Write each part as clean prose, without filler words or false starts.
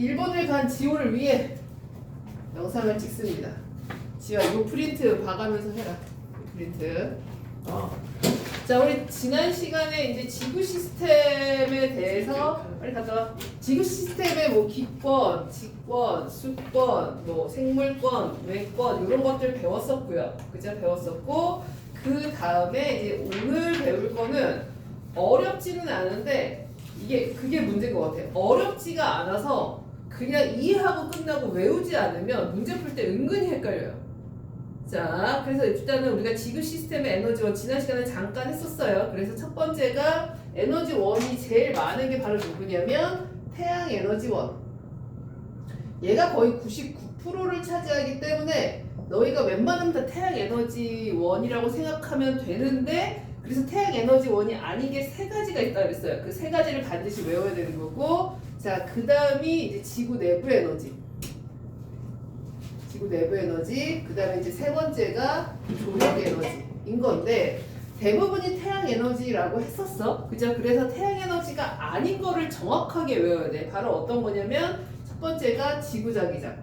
일본을 간 지호를 위해 영상을 찍습니다. 지호야, 이거 프린트 봐가면서 해라. 프린트. 자, 우리 지난 시간에 이제 지구 시스템에 대해서 빨리 갔다 와. 지구 시스템의 뭐 기권, 직권, 수권, 뭐 생물권, 외권 이런 것들 배웠었고요. 그죠? 배웠었고 그 다음에 이제 오늘 배울 거는 어렵지는 않은데 그게 문제인 것 같아요. 어렵지가 않아서 그냥 이해하고 끝나고 외우지 않으면 문제 풀 때 은근히 헷갈려요. 자, 그래서 일단은 우리가 지구 시스템의 에너지원 지난 시간에 잠깐 했었어요. 그래서 첫 번째가 에너지원이 제일 많은 게 바로 누구냐면 태양 에너지원. 얘가 거의 99%를 차지하기 때문에 너희가 웬만하면 다 태양 에너지원이라고 생각하면 되는데 그래서 태양 에너지원이 아닌 게 세 가지가 있다고 그랬어요. 그 세 가지를 반드시 외워야 되는 거고, 자, 그 다음이 이제 지구 내부 에너지. 지구 내부 에너지, 그 다음에 이제 세 번째가 조력 에너지인 건데 대부분이 태양 에너지라고 했었어. 그죠? 그래서 태양 에너지가 아닌 거를 정확하게 외워야 돼. 바로 어떤 거냐면 첫 번째가 지구 자기장.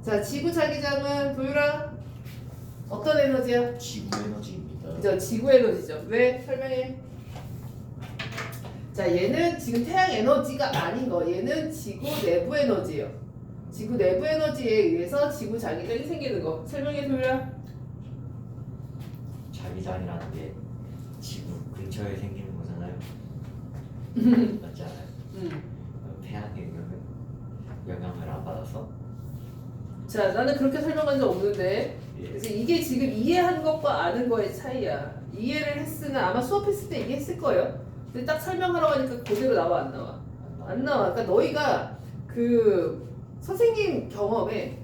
자, 지구 자기장은 도율아 어떤 에너지야? 지구 에너지입니다. 그죠? 지구 에너지죠. 왜? 설명해. 자, 얘는 지금 태양 에너지가 아닌 거. 얘는 지구 내부 에너지예요. 지구 내부 에너지에 의해서 지구 자기장이 생기는 거. 설명해 도율아. 자기장이라는 게 지구 근처에 생기는 거잖아요. 맞지 않아요? 그럼 태양의 영향을 안 받아서? 자, 나는 그렇게 설명한 적 없는데 그래서 이게 지금 이해한 것과 아는 거의 차이야. 이해를 했으나 아마 수업했을 때 이해했을 거예요. 근데 딱 설명하라고 하니까 그대로 나와 안 나와? 안 나와. 그러니까 너희가 그 선생님 경험에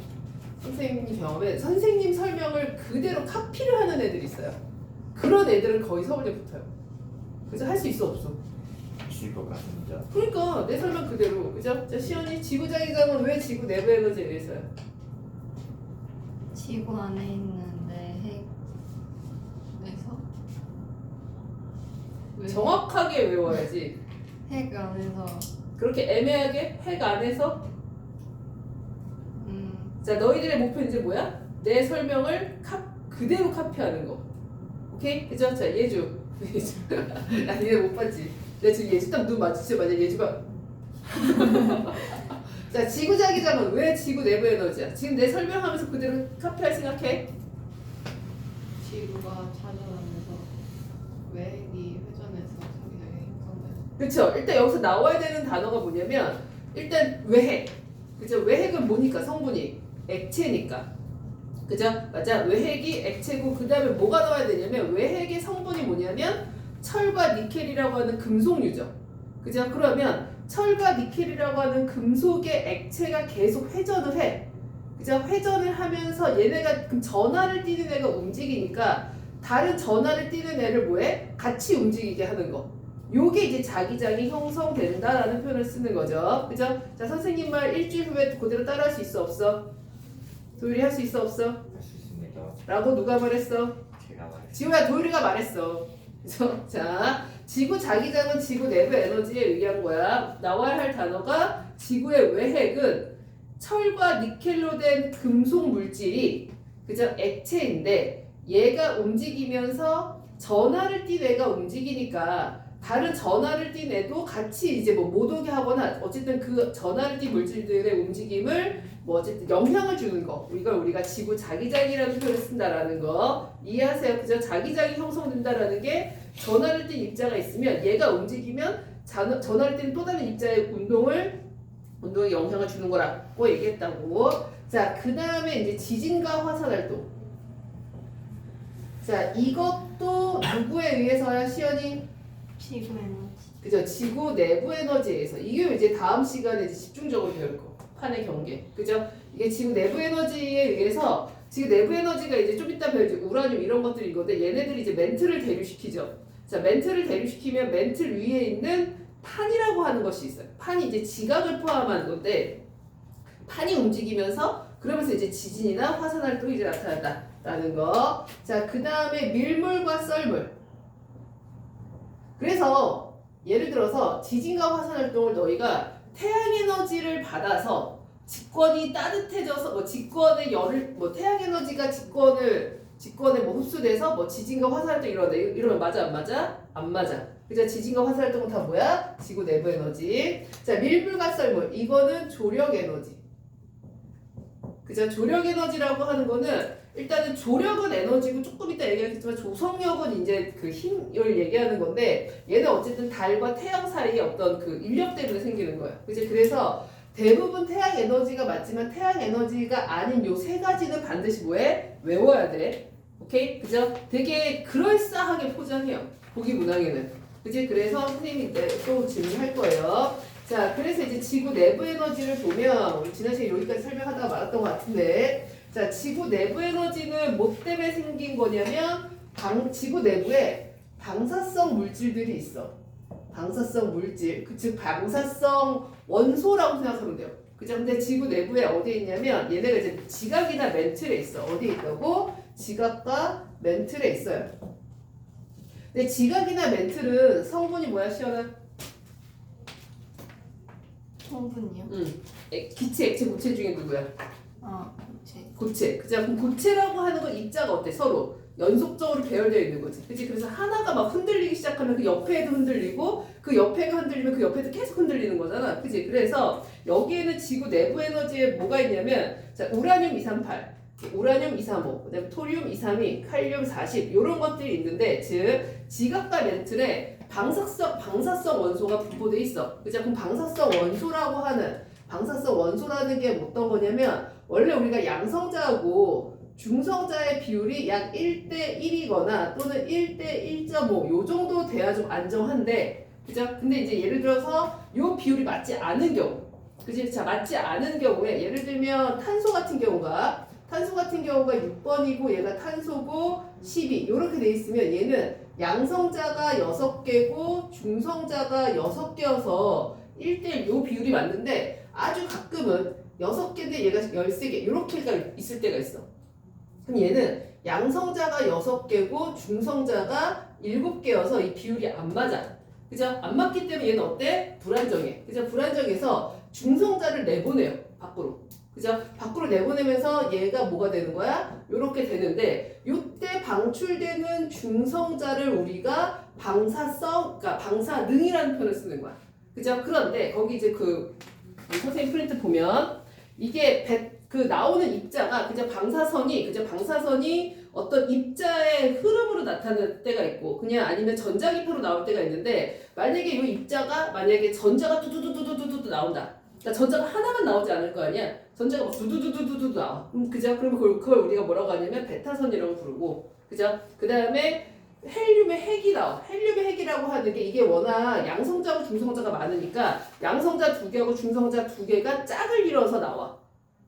선생님 설명을 그대로 카피를 하는 애들이 있어요. 그런 애들은 거의 서울대 붙어요. 그래서 할 수 있어 없어? 있을 것 같습니다. 그러니까 내 설명 그대로. 그죠? 자, 시연이 지구자기장은 왜 지구 내부 에너지에 의해서요? 지구 안에 있는데 핵에서 왜? 정확하게 외워야지. 핵 안에서 그렇게 애매하게 핵 안에서. 자, 너희들의 목표는 이제 뭐야? 내 설명을 그대로 카피하는 거. 오케이? 그죠? 자, 예주. 나 니네 못 봤지? 내가 지금 예주 딱 눈 마주치자마자 예주가 자, 지구자기장은 왜 지구 내부 에너지야? 지금 내 설명하면서 그대로 카피할 생각해? 지구가 찾아가면서 외핵이 회전해서 자기장이 형성돼서 그쵸? 일단 여기서 나와야 되는 단어가 뭐냐면 일단 외핵. 그죠? 외핵은 뭐니까? 성분이 액체니까. 그죠? 맞아. 외핵이 액체고 그 다음에 뭐가 나와야 되냐면 외핵의 성분이 뭐냐면 철과 니켈이라고 하는 금속류죠. 그죠? 그러면 철과 니켈이라고 하는 금속의 액체가 계속 회전을 해. 그죠? 회전을 하면서 얘네가 그 전하를 띠는 애가 움직이니까 다른 전하를 띠는 애를 뭐해? 같이 움직이게 하는 거. 요게 이제 자기장이 형성된다라는 표현을 쓰는 거죠. 그죠? 자, 선생님 말 일주일 후에 그대로 따라할 수 있어 없어? 도율이 할 수 있어 없어? 할 수 있습니다. 라고 누가 말했어? 제가 말했습니다. 지호야, 도율이가 말했어. 그죠? 자, 지구 자기장은 지구 내부 에너지에 의한 거야. 나와야 할 단어가 지구의 외핵은 철과 니켈로 된 금속 물질이 그죠? 액체인데 얘가 움직이면서 전하를 띈 애가 움직이니까 다른 전하를 띈 애도 같이 이제 뭐 못 오게 하거나 어쨌든 그 전하를 띈 물질들의 움직임을 뭐 어쨌든 영향을 주는 거. 이걸 우리가 지구 자기장이라는 표현을 쓴다라는 거 이해하세요? 그죠? 자기장이 형성된다라는 게 전하를 띈 입자가 있으면 얘가 움직이면 전하를 띈 또 다른 입자의 운동에 영향을 주는 거라고 얘기했다고. 자, 그 다음에 이제 지진과 화산 활동. 자, 이것도 누구에 의해서야, 시연이? 지구 에너지. 그죠? 지구 내부 에너지에 의해서. 이게 이제 다음 시간에 이제 집중적으로 배울 거. 판의 경계. 그죠? 이게 지구 내부 에너지에 의해서 지구 내부 에너지가 이제 좀 이따 배우지 우라늄 이런 것들이 건데 얘네들이 이제 멘트를 대류시키죠. 자, 멘트를 대류시키면 멘트 위에 있는 판이라고 하는 것이 있어요. 판이 이제 지각을 포함한 건데 판이 움직이면서 그러면서 이제 지진이나 화산 활동이 이제 나타난다라는 거. 자, 그 다음에 밀물과 썰물. 그래서 예를 들어서 지진과 화산 활동을 너희가 태양 에너지를 받아서 직권이 따뜻해져서 뭐 직권의 열을 뭐 태양 에너지가 직권에 뭐 흡수돼서 뭐 지진과 화산활동 이러면 맞아 안 맞아? 안 맞아. 그죠? 지진과 화산활동은 다 뭐야? 지구 내부 에너지. 자, 밀물과 썰물 이거는 조력 에너지. 그죠? 조력 에너지라고 하는 거는 일단은 조력은 에너지고 조금 이따 얘기하겠지만 조성력은 이제 그 힘을 얘기하는 건데 얘는 어쨌든 달과 태양 사이에 어떤 그 인력 때문에 생기는 거예요. 그죠? 그래서 대부분 태양 에너지가 맞지만 태양 에너지가 아닌 요 세 가지는 반드시 뭐해? 외워야 돼. 오케이? 그죠? 되게 그럴싸하게 포장해요. 보기 문항에는. 그지? 그래서 선생님이 이제 또 질문할 거예요. 자, 그래서 이제 지구 내부 에너지를 보면 우리 지난 시간에 여기까지 설명하다가 말았던 것 같은데 자, 지구 내부 에너지는 뭐 때문에 생긴 거냐면 지구 내부에 방사성 물질들이 있어. 방사성 물질, 즉 방사성 원소라고 생각하면 돼요. 그죠? 근데 지구 내부에 어디에 있냐면 얘네가 이제 지각이나 멘틀에 있어. 어디에 있다고? 지각과 멘틀에 있어요. 근데 지각이나 멘틀은 성분이 뭐야, 시연아? 성분이요? 기체, 액체, 고체 중에 누구야? 고체. 고체. 그죠? 그럼 고체라고 하는 건 입자가 어때? 서로 연속적으로 배열되어 있는 거지. 그치? 그래서 하나가 막 흔들리기 시작하면 그 옆에도 흔들리고 그 옆에가 흔들리면 그 옆에도 계속 흔들리는 거잖아. 그치? 그래서 여기에는 지구 내부 에너지에 뭐가 있냐면 자, 우라늄 238, 우라늄 235, 그다음에 토리움 232, 칼륨 40 이런 것들이 있는데 즉 지각과 멘틀에 방사성 원소가 분포돼 있어. 그죠? 그럼 방사성 원소라는 게 어떤 거냐면 원래 우리가 양성자하고 중성자의 비율이 약 1대1이거나 또는 1대1.5 요 정도 돼야 좀 안정한데 그죠? 근데 이제 예를 들어서 요 비율이 맞지 않은 경우 그지? 자, 맞지 않은 경우에 예를 들면 탄소 같은 경우가 6번이고 얘가 탄소고 12 이렇게 돼 있으면 얘는 양성자가 6개고 중성자가 6개여서 1대1 요 비율이 맞는데 아주 가끔은 6개인데 얘가 13개 이렇게가 있을 때가 있어. 그럼 얘는 양성자가 6개고 중성자가 7개여서 이 비율이 안 맞아. 그죠? 안 맞기 때문에 얘는 어때? 불안정해. 그죠? 불안정해서 중성자를 내보내요. 밖으로. 그죠? 밖으로 내보내면서 얘가 뭐가 되는 거야? 요렇게 되는데 요때 방출되는 중성자를 우리가 그러니까 방사능이라는 표현을 쓰는 거야. 그죠? 그런데 거기 이제 선생님 프린트 보면 이게 나오는 입자가 그죠? 방사선이 어떤 입자의 흐름으로 나타날 때가 있고 그냥 아니면 전자기파로 나올 때가 있는데 만약에 이 입자가 전자가 두두두두두두 나온다. 그러니까 전자가 하나만 나오지 않을 거 아니야. 전자가 막 두두두두두두 나와. 그죠? 그러면 그걸 우리가 뭐라고 하냐면 베타선이라고 부르고 그죠? 그 다음에 헬륨의 핵이 나와. 헬륨의 핵이라고 하는 게 이게 워낙 양성자하고 중성자가 많으니까 양성자 2개하고 중성자 2개가 짝을 이뤄서 나와.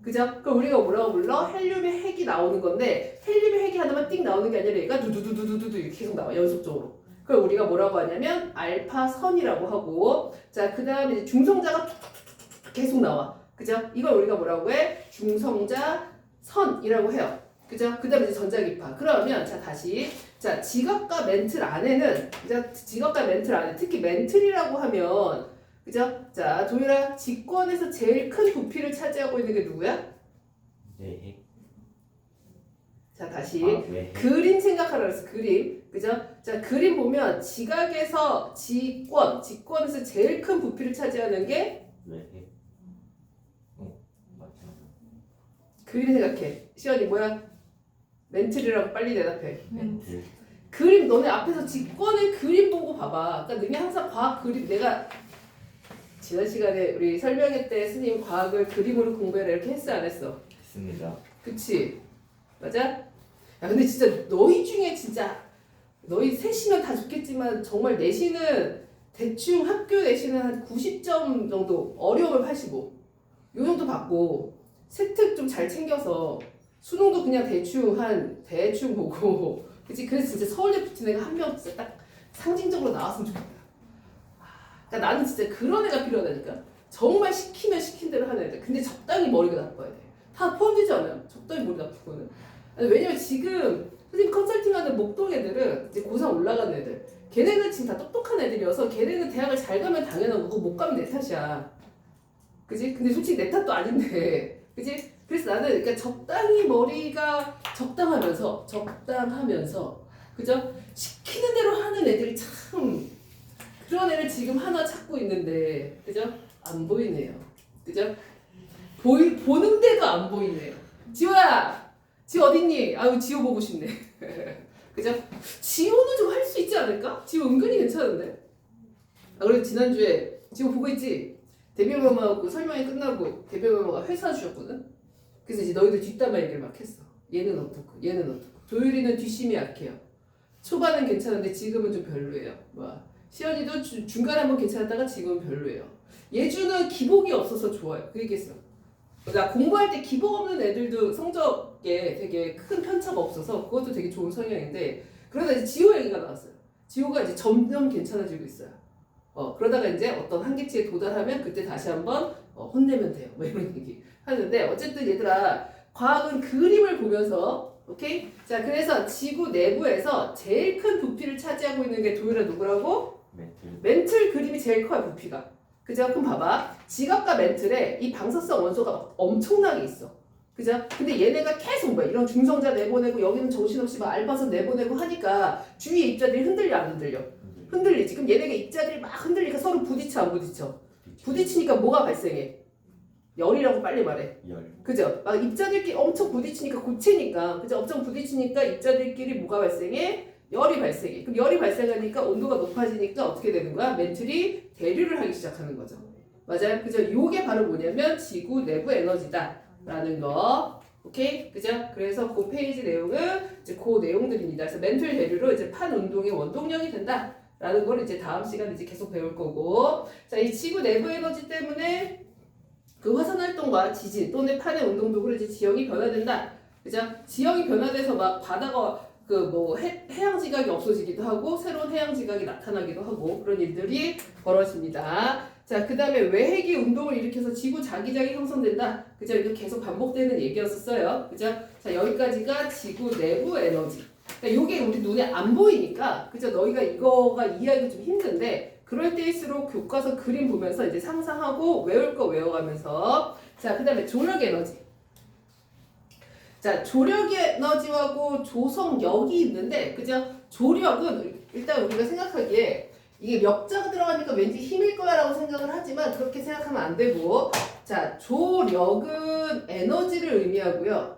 그죠? 그럼 우리가 뭐라고 불러? 헬륨의 핵이 나오는 건데 헬륨의 핵이 하나만 띵 나오는 게 아니라 얘가 두두두두두두 이렇게 계속 나와. 연속적으로. 그걸 우리가 뭐라고 하냐면 알파선이라고 하고 자, 그 다음에 중성자가 툭툭툭툭 계속 나와. 그죠? 이걸 우리가 뭐라고 해? 중성자 선이라고 해요. 그죠? 그 다음에 이제 전자기파. 그러면 자, 다시. 자, 지각과 멘틀 안에는 특히 멘틀이라고 하면 그죠? 자, 조율아, 직권에서 제일 큰 부피를 차지하고 있는 게 누구야? 네. 자, 다시 네. 그림 생각하라 그랬어. 그림. 그죠? 자, 그림 보면 지각에서 직권에서 제일 큰 부피를 차지하는 게 네. 맞죠. 그림 생각해. 시연이 뭐야? 멘틀이라고 빨리 대답해. 멘틀. 그림 너네 앞에서 직권의 그림 보고 봐봐. 그러니까 너네 항상 과학 그림 내가 지난 시간에 우리 설명회 때 스님 과학을 그림으로 공부해라 이렇게 했어 안 했어? 했습니다. 그치? 맞아? 야 근데 진짜 너희 중에 진짜 너희 셋이면 다 좋겠지만 정말 내신은 대충 학교 내신은 한 90점 정도 어려움을 85 요 정도 받고 세특 좀 잘 챙겨서 수능도 그냥 대충 보고 그치? 그래서 진짜 서울대 붙은 애가 한 명 진짜 딱 상징적으로 나왔으면 좋겠다. 그러니까 나는 진짜 그런 애가 필요하다니까. 정말 시키면 시킨 대로 하는 애들. 근데 적당히 머리가 나빠야 돼. 다 포함되지 않아요. 적당히 머리 나쁘고는. 아니, 왜냐면 지금 선생님 컨설팅하는 목동 애들은 이제 고3 올라간 애들. 걔네는 지금 다 똑똑한 애들이어서 걔네는 대학을 잘 가면 당연한 거고 못 가면 내 탓이야. 그지? 근데 솔직히 내 탓도 아닌데, 그지? 그래서 나는 그러니까 적당히 머리가 적당하면서, 그죠? 시키는 대로 하는 애들이 참 그런 애를 지금 하나 찾고 있는데, 그죠? 안 보이네요, 그죠? 보는데도 안 보이네요. 지호야, 지호 어딨니? 아유 지호 보고 싶네. 그죠? 지호는 좀 할 수 있지 않을까? 지호 은근히 괜찮은데. 아 그리고 지난주에 지호 보고 있지? 대병마마하고 설명이 끝나고 대병마마가 회사 주셨거든. 그래서 이제 너희들 뒷담화 얘기를 막 했어. 얘는 어떻고 얘는 어떻고. 조율이는 뒷심이 약해요. 초반은 괜찮은데 지금은 좀 별로예요. 와. 시연이도 중간에 한번 괜찮았다가 지금은 별로예요. 예주는 기복이 없어서 좋아요. 그 얘기했어. 나 공부할 때 기복 없는 애들도 성적에 되게 큰 편차가 없어서 그것도 되게 좋은 성향인데 그러다 이제 지호 얘기가 나왔어요. 지호가 이제 점점 괜찮아지고 있어요. 그러다가 이제 어떤 한계치에 도달하면 그때 다시 한번 혼내면 돼요. 뭐 이런 얘기 하는데 어쨌든 얘들아 과학은 그림을 보면서 오케이? 자 그래서 지구 내부에서 제일 큰 부피를 차지하고 있는 게 도율아 누구라고? 멘틀 그림이 제일 커요 부피가. 그죠? 그럼 봐봐. 지각과 멘틀에 이 방사성 원소가 엄청나게 있어. 그죠? 근데 얘네가 계속 뭐 이런 중성자 내보내고 여기는 정신없이 막 알파선 내보내고 하니까 주위의 입자들이 흔들려 안 흔들려? 흔들리지. 그럼 얘네가 입자들이 막 흔들리니까 서로 부딪혀 안 부딪혀? 부딪히니까 뭐가 발생해? 열이라고 빨리 말해. 열. 그죠? 막 입자들끼리 엄청 부딪히니까 고체니까 그죠? 엄청 부딪히니까 입자들끼리 뭐가 발생해? 열이 발생해. 그럼 열이 발생하니까 온도가 높아지니까 어떻게 되는 거야? 멘틀이 대류를 하기 시작하는 거죠. 맞아요? 그죠? 요게 바로 뭐냐면 지구 내부 에너지다 라는 거. 오케이? 그죠? 그래서 그 페이지 내용은 이제 그 내용들입니다. 그래서 멘틀 대류로 이제 판 운동의 원동력이 된다 라는 걸 이제 다음 시간에 이제 계속 배울 거고. 자, 이 지구 내부 에너지 때문에 그 화산 활동과 지진 또는 판의 운동 도구로 이제 지형이 변화된다. 그죠? 지형이 변화돼서 막 바다가 그 뭐 해양 지각이 없어지기도 하고 새로운 해양 지각이 나타나기도 하고 그런 일들이 벌어집니다. 자, 그다음에 외핵이 운동을 일으켜서 지구 자기장이 형성된다. 그죠? 이거 계속 반복되는 얘기였었어요. 그죠? 자, 여기까지가 지구 내부 에너지. 그러니까 요게 우리 눈에 안 보이니까 그죠? 너희가 이거가 이해하기 좀 힘든데 그럴 때일수록 교과서 그림 보면서 이제 상상하고 외울 거 외워가면서 자, 그다음에 조력 에너지. 자, 조력 에너지하고 조성력이 있는데, 그죠? 조력은 일단 우리가 생각하기에 이게 멱자가 들어가니까 왠지 힘일 거야라고 생각을 하지만 그렇게 생각하면 안 되고, 자, 조력은 에너지를 의미하고요.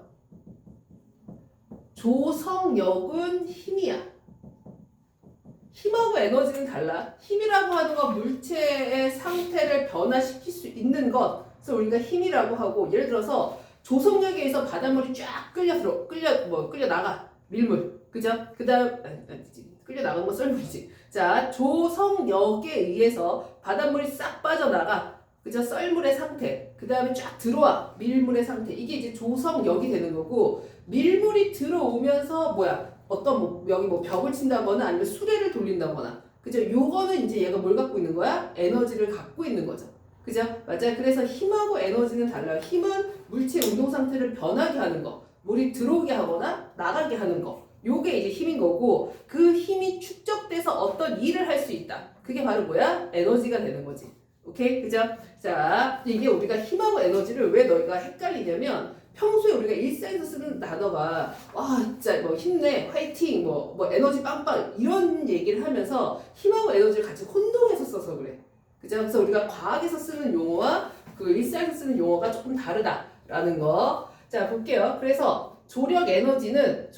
조성력은 힘이야. 힘하고 에너지는 달라. 힘이라고 하는 건 물체의 상태를 변화시킬 수 있는 것. 그래서 우리가 힘이라고 하고, 예를 들어서 조성력에 의해서 바닷물이 쫙 끌려 나가. 밀물. 그죠? 그 다음, 끌려 나간 건 썰물이지. 자, 조성력에 의해서 바닷물이 싹 빠져나가. 그죠? 썰물의 상태. 그 다음에 쫙 들어와. 밀물의 상태. 이게 이제 조성력이 되는 거고, 밀물이 들어오면서 어떤 여기 벽을 친다거나 아니면 수레를 돌린다거나. 그죠? 요거는 이제 얘가 뭘 갖고 있는 거야? 에너지를 갖고 있는 거죠. 그죠? 맞아요. 그래서 힘하고 에너지는 달라요. 힘은 물체 운동 상태를 변하게 하는 거. 물이 들어오게 하거나 나가게 하는 거. 요게 이제 힘인 거고 그 힘이 축적돼서 어떤 일을 할 수 있다. 그게 바로 뭐야? 에너지가 되는 거지. 오케이? 그죠? 자, 이게 우리가 힘하고 에너지를 왜 너희가 헷갈리냐면 평소에 우리가 일상에서 쓰는 단어가 와 진짜 뭐 힘내, 화이팅, 뭐 에너지 빵빵 이런 얘기를 하면서 힘하고 에너지를 같이 혼동해서 써서 그래. 그죠? 그래서 우리가 과학에서 쓰는 용어와 그 일상에서 쓰는 용어가 조금 다르다라는 거. 자, 볼게요. 그래서 조력 에너지는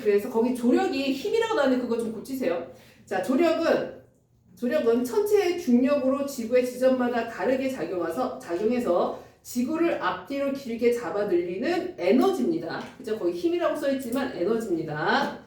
그래서 거기 조력이 힘이라고 나오는데 그거 좀 고치세요. 자, 조력은 천체의 중력으로 지구의 지점마다 다르게 작용해서 지구를 앞뒤로 길게 잡아 늘리는 에너지입니다. 그죠? 거기 힘이라고 써있지만 에너지입니다.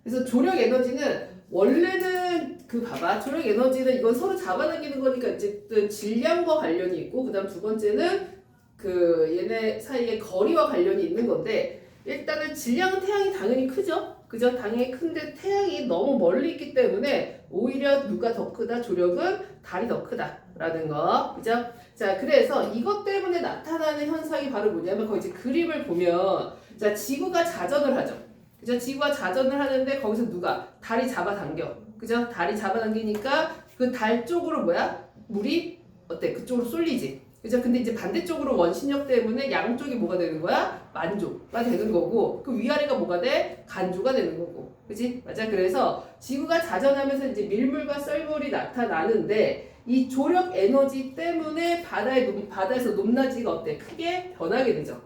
그래서 조력 에너지는 원래는 조력 에너지는 이건 서로 잡아당기는 거니까 어쨌든 질량과 관련이 있고 그 다음 두 번째는 얘네 사이에 거리와 관련이 있는 건데 일단은 질량은 태양이 당연히 크죠? 그죠? 당연히 큰데 태양이 너무 멀리 있기 때문에 오히려 누가 더 크다? 조력은 달이 더 크다라는 거. 그죠? 자, 그래서 이것 때문에 나타나는 현상이 바로 뭐냐면 거기 이제 그림을 보면 자, 지구가 자전을 하죠. 그죠? 지구가 자전을 하는데 거기서 달이 잡아당겨. 그죠? 달이 잡아당기니까 그 달 쪽으로 물이 어때? 그쪽으로 쏠리지. 그죠? 근데 이제 반대쪽으로 원심력 때문에 양쪽이 뭐가 되는 거야? 만조가 되는 거고, 그 위아래가 뭐가 돼? 간조가 되는 거고. 그지? 맞아. 그래서 지구가 자전하면서 이제 밀물과 썰물이 나타나는데, 이 조력 에너지 때문에 바다에서 높낮이가 어때? 크게 변하게 되죠.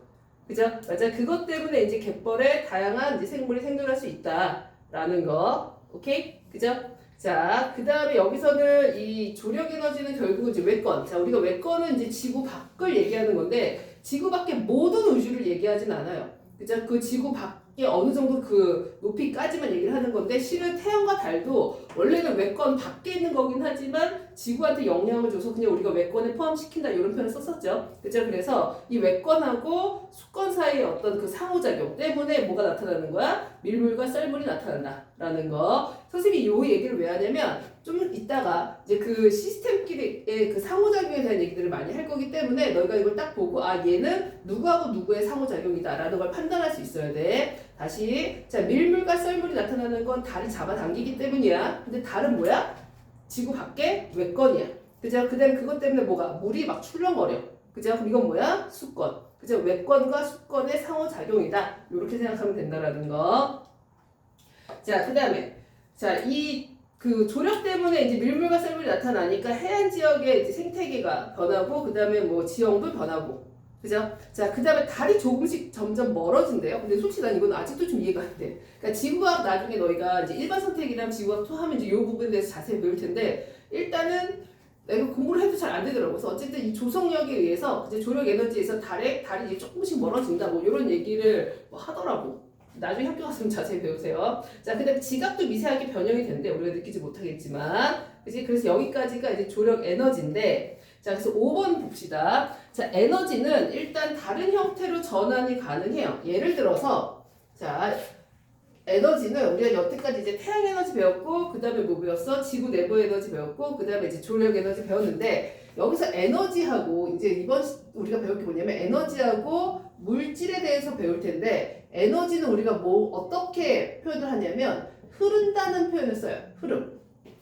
그죠? 맞아. 그것 때문에 이제 갯벌에 다양한 이제 생물이 생존할 수 있다라는 거. 오케이? 그죠? 자, 그 다음에 여기서는 이 조력 에너지는 결국 이제 외권. 자, 우리가 외권은 이제 지구 밖을 얘기하는 건데, 지구 밖의 모든 우주를 얘기하진 않아요. 그죠? 그 지구 밖에 어느 정도 그 높이까지만 얘기를 하는 건데, 실은 태양과 달도 원래는 외권 밖에 있는 거긴 하지만, 지구한테 영향을 줘서 그냥 우리가 외권에 포함시킨다 이런 표현을 썼었죠. 그죠? 그래서 이 외권하고 수권 사이의 어떤 그 상호작용 때문에 뭐가 나타나는 거야? 밀물과 썰물이 나타난다라는 거. 선생님이 이 얘기를 왜 하냐면 좀 이따가 이제 그 시스템끼리의 그 상호작용에 대한 얘기들을 많이 할 거기 때문에 너희가 이걸 딱 보고 아 얘는 누구하고 누구의 상호작용이다라는 걸 판단할 수 있어야 돼. 다시 자 밀물과 썰물이 나타나는 건 달이 잡아당기기 때문이야. 근데 달은 뭐야? 지구 밖에 외권이야. 그죠? 그 다음에 그것 때문에 뭐가? 물이 막 출렁거려. 그죠? 그럼 이건 뭐야? 수권. 그죠? 외권과 수권의 상호작용이다. 이렇게 생각하면 된다라는 거. 자, 그 다음에 자, 이 그 조력 때문에 이제 밀물과 썰물이 나타나니까 해안 지역의 이제 생태계가 변하고 그 다음에 뭐 지형도 변하고. 그죠? 자, 그 다음에 달이 조금씩 점점 멀어진대요. 근데 솔직히 난 이건 아직도 좀 이해가 안 돼. 그러니까 지구과학 나중에 너희가 이제 일반 선택이랑 지구과학 투 하면 이제 이 부분에 대해서 자세히 배울 텐데 일단은 내가 공부를 해도 잘 안 되더라고. 그래서 어쨌든 이 조성력에 의해서 이제 조력 에너지에서 달이 이제 조금씩 멀어진다. 뭐 이런 얘기를 뭐 하더라고. 나중에 학교 갔으면 자세히 배우세요. 자, 그 다음에 지각도 미세하게 변형이 된대. 우리가 느끼지 못하겠지만. 그치? 그래서 여기까지가 이제 조력 에너지인데 자, 그래서 5번 봅시다. 자, 에너지는 일단 다른 형태로 전환이 가능해요. 예를 들어서, 자, 에너지는 우리가 여태까지 이제 태양 에너지 배웠고, 그 다음에 뭐 배웠어? 지구 내부 에너지 배웠고, 그 다음에 이제 조력 에너지 배웠는데, 여기서 에너지하고, 이제 이번 우리가 배울 게 뭐냐면, 에너지하고 물질에 대해서 배울 텐데, 에너지는 우리가 뭐, 어떻게 표현을 하냐면, 흐른다는 표현을 써요.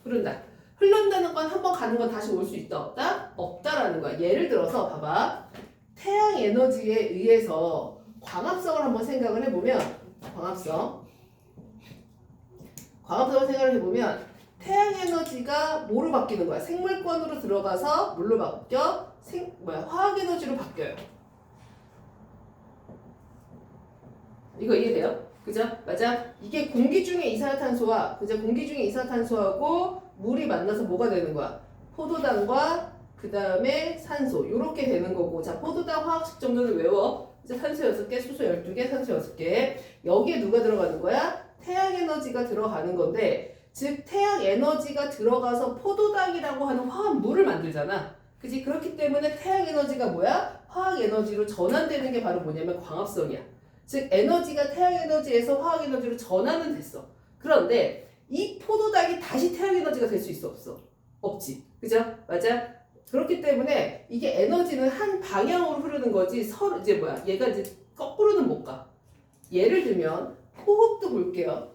흐른다. 흐른다는 건 한 번 가는 건 다시 올 수 있다 없다? 없다라는 거야. 예를 들어서 봐봐. 태양 에너지에 의해서 광합성을 한번 생각을 해보면 광합성을 생각을 해보면 태양 에너지가 뭐로 바뀌는 거야? 생물권으로 들어가서 뭘로 바뀌어? 화학 에너지로 바뀌어요. 이거 이해돼요? 그죠? 맞아? 이게 공기 중에 이산화탄소와 그죠? 공기 중에 이산화탄소하고 물이 만나서 뭐가 되는 거야? 포도당과 그 다음에 산소 요렇게 되는 거고 자 포도당 화학식 정도는 외워 이제 산소 6개, 수소 12개, 산소 6개 여기에 누가 들어가는 거야? 태양 에너지가 들어가는 건데 즉 태양 에너지가 들어가서 포도당이라고 하는 화합물을 만들잖아 그치? 그렇기 때문에 태양 에너지가 뭐야? 화학 에너지로 전환되는 게 바로 뭐냐면 광합성이야 즉 에너지가 태양 에너지에서 화학 에너지로 전환은 됐어 그런데 이 포도당이 다시 태양 에너지가 될 수 있어 없어? 없지 그죠? 맞아? 그렇기 때문에 이게 에너지는 한 방향으로 흐르는 거지 서로 이제 뭐야 얘가 이제 거꾸로는 못 가 예를 들면 호흡도 볼게요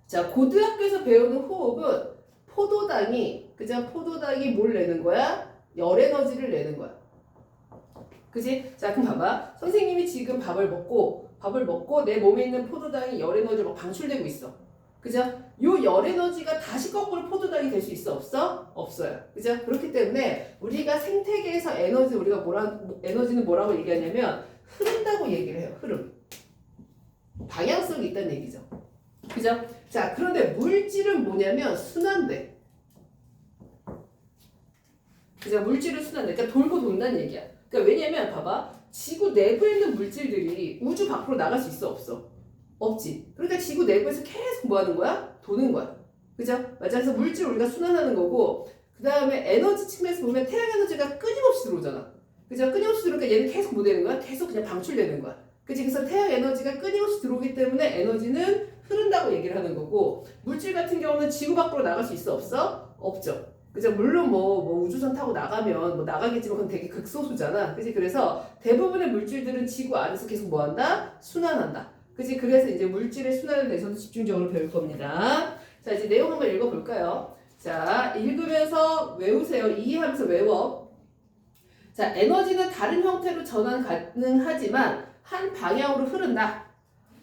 자 고등학교에서 배우는 호흡은 포도당이 그죠? 포도당이 뭘 내는 거야? 열 에너지를 내는 거야 그지? 자 그럼 봐봐 선생님이 지금 밥을 먹고 내 몸에 있는 포도당이 열 에너지로 방출되고 있어 그죠? 요 열 에너지가 다시 거꾸로 포도당이 될 수 있어 없어? 없어요 그죠? 그렇기 때문에 우리가 생태계에서 에너지는 뭐라고 얘기하냐면 흐른다고 얘기를 해요 흐름 방향성이 있다는 얘기죠 그죠? 자 그런데 물질은 뭐냐면 순환돼 그죠? 물질은 순환돼 그러니까 돌고 돈다는 얘기야 그러니까 왜냐면 봐봐 지구 내부에 있는 물질들이 우주 밖으로 나갈 수 있어 없어? 없지 그러니까 지구 내부에서 계속 뭐 하는 거야? 도는 거야 그죠? 맞아 그래서 물질 우리가 순환하는 거고 그 다음에 에너지 측면에서 보면 태양 에너지가 끊임없이 들어오잖아 그죠? 끊임없이 들어오니까 얘는 계속 뭐 되는 거야? 계속 그냥 방출되는 거야 그치? 그래서 태양 에너지가 끊임없이 들어오기 때문에 에너지는 흐른다고 얘기를 하는 거고 물질 같은 경우는 지구 밖으로 나갈 수 있어 없어? 없죠 그죠? 물론 뭐 우주선 타고 나가면 뭐 나가겠지만 그건 되게 극소수잖아. 그지? 그래서 대부분의 물질들은 지구 안에서 계속 뭐 한다? 순환한다. 그지? 그래서 이제 물질의 순환에 대해서도 집중적으로 배울 겁니다. 자, 이제 내용 한번 읽어볼까요? 자, 읽으면서 외우세요. 이해하면서 외워. 자, 에너지는 다른 형태로 전환 가능하지만 한 방향으로 흐른다.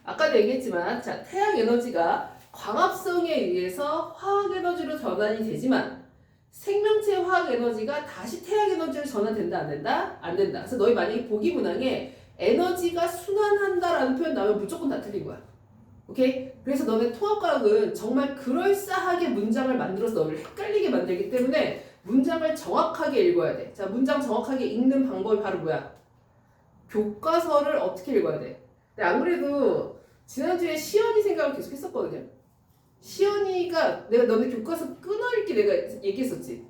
아까도 얘기했지만, 자, 태양 에너지가 광합성에 의해서 화학 에너지로 전환이 되지만 생명체의 화학 에너지가 다시 태양 에너지로 전환된다, 안 된다? 안 된다. 그래서 너희 만약에 보기 문항에 에너지가 순환한다라는 표현 나오면 무조건 다 틀린 거야. 오케이? 그래서 너네 통합과학은 정말 그럴싸하게 문장을 만들어서 너를 헷갈리게 만들기 때문에 문장을 정확하게 읽어야 돼. 자, 문장 정확하게 읽는 방법이 바로 뭐야? 교과서를 어떻게 읽어야 돼? 근데 안 그래도 지난주에 시연이 생각을 계속 했었거든요. 시연이가 내가 너네 교과서 끊어읽기 내가 얘기했었지.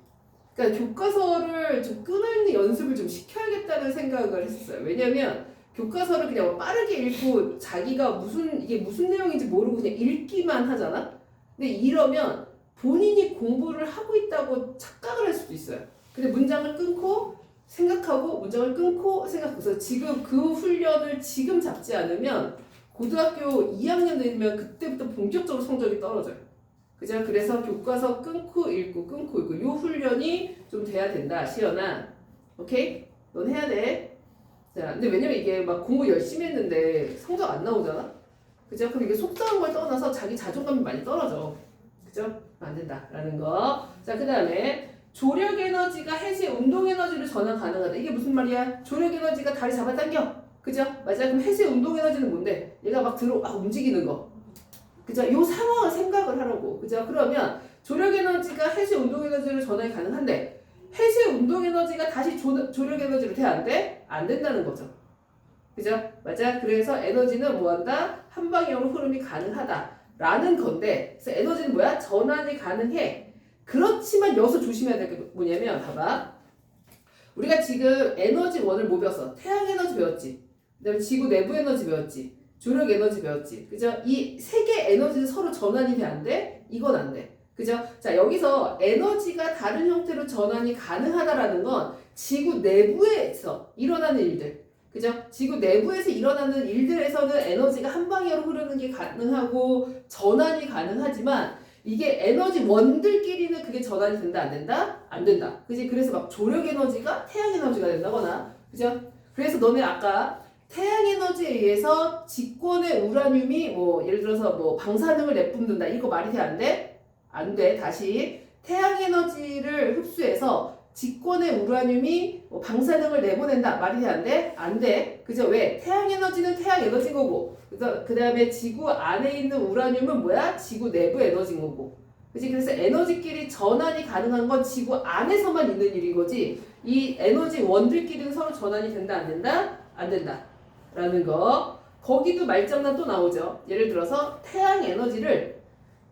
그러니까 교과서를 좀 끊어읽는 연습을 좀 시켜야겠다는 생각을 했었어요. 왜냐면 교과서를 그냥 빠르게 읽고 자기가 이게 무슨 내용인지 모르고 그냥 읽기만 하잖아? 근데 이러면 본인이 공부를 하고 있다고 착각을 할 수도 있어요. 근데 문장을 끊고 생각하고 문장을 끊고 생각해서 지금 그 훈련을 지금 잡지 않으면 고등학교 2학년 되면 그때부터 본격적으로 성적이 떨어져요. 그죠? 그래서 교과서 끊고 읽고 이 훈련이 좀 돼야 된다, 시연아. 오케이? 넌 해야 돼. 자, 근데 왜냐면 이게 막 공부 열심히 했는데 성적 안 나오잖아? 그죠? 그럼 이게 속상한 걸 떠나서 자기 자존감이 많이 떨어져. 그죠? 안 된다라는 거. 자, 그 다음에 조력 에너지가 해시 운동 에너지로 전환 가능하다. 이게 무슨 말이야? 조력 에너지가 다리 잡아당겨. 그죠? 맞아. 그럼 해시 운동 에너지는 뭔데? 얘가 막 움직이는 거. 그죠? 요 상황을 생각을 하라고. 그죠? 그러면 조력 에너지가 해시 운동 에너지로 전환이 가능한데 해시 운동 에너지가 다시 조력 에너지로 돼? 안 돼? 안 된다는 거죠. 그죠? 맞아. 그래서 에너지는 뭐한다? 한 방향으로 흐름이 가능하다. 라는 건데, 그래서 에너지는 뭐야? 전환이 가능해. 그렇지만 여기서 조심해야 될 게 뭐냐면, 봐봐. 우리가 지금 에너지 원을 뭐 배웠어? 태양 에너지 배웠지. 그 다음에 지구 내부 에너지 배웠지. 조력 에너지 배웠지. 그죠? 이 세 개 에너지는 서로 전환이 돼? 안 돼? 이건 안 돼. 그죠? 자, 여기서 에너지가 다른 형태로 전환이 가능하다라는 건 지구 내부에서 일어나는 일들. 그죠? 지구 내부에서 일어나는 일들에서는 에너지가 한 방향으로 흐르는 게 가능하고 전환이 가능하지만 이게 에너지 원들끼리는 그게 전환이 된다, 안 된다? 안 된다. 그지? 그래서 막 조력 에너지가 태양 에너지가 된다거나. 그죠? 그래서 너네 아까 태양 에너지에 의해서 직권의 우라늄이 뭐 예를 들어서 뭐 방사능을 내뿜는다. 이거 말이 돼? 안 돼? 안 돼. 다시 태양 에너지를 흡수해서 직권의 우라늄이 뭐 방사능을 내보낸다. 말이 돼? 안 돼? 안 돼. 그죠? 왜? 태양 에너지는 태양 에너지인 거고 그 다음에 지구 안에 있는 우라늄은 뭐야? 지구 내부 에너지인 거고 그치? 그래서 에너지끼리 전환이 가능한 건 지구 안에서만 있는 일인 거지 이 에너지 원들끼리는 서로 전환이 된다? 안 된다? 안 된다. 라는 거. 거기도 말장난 또 나오죠. 예를 들어서 태양 에너지를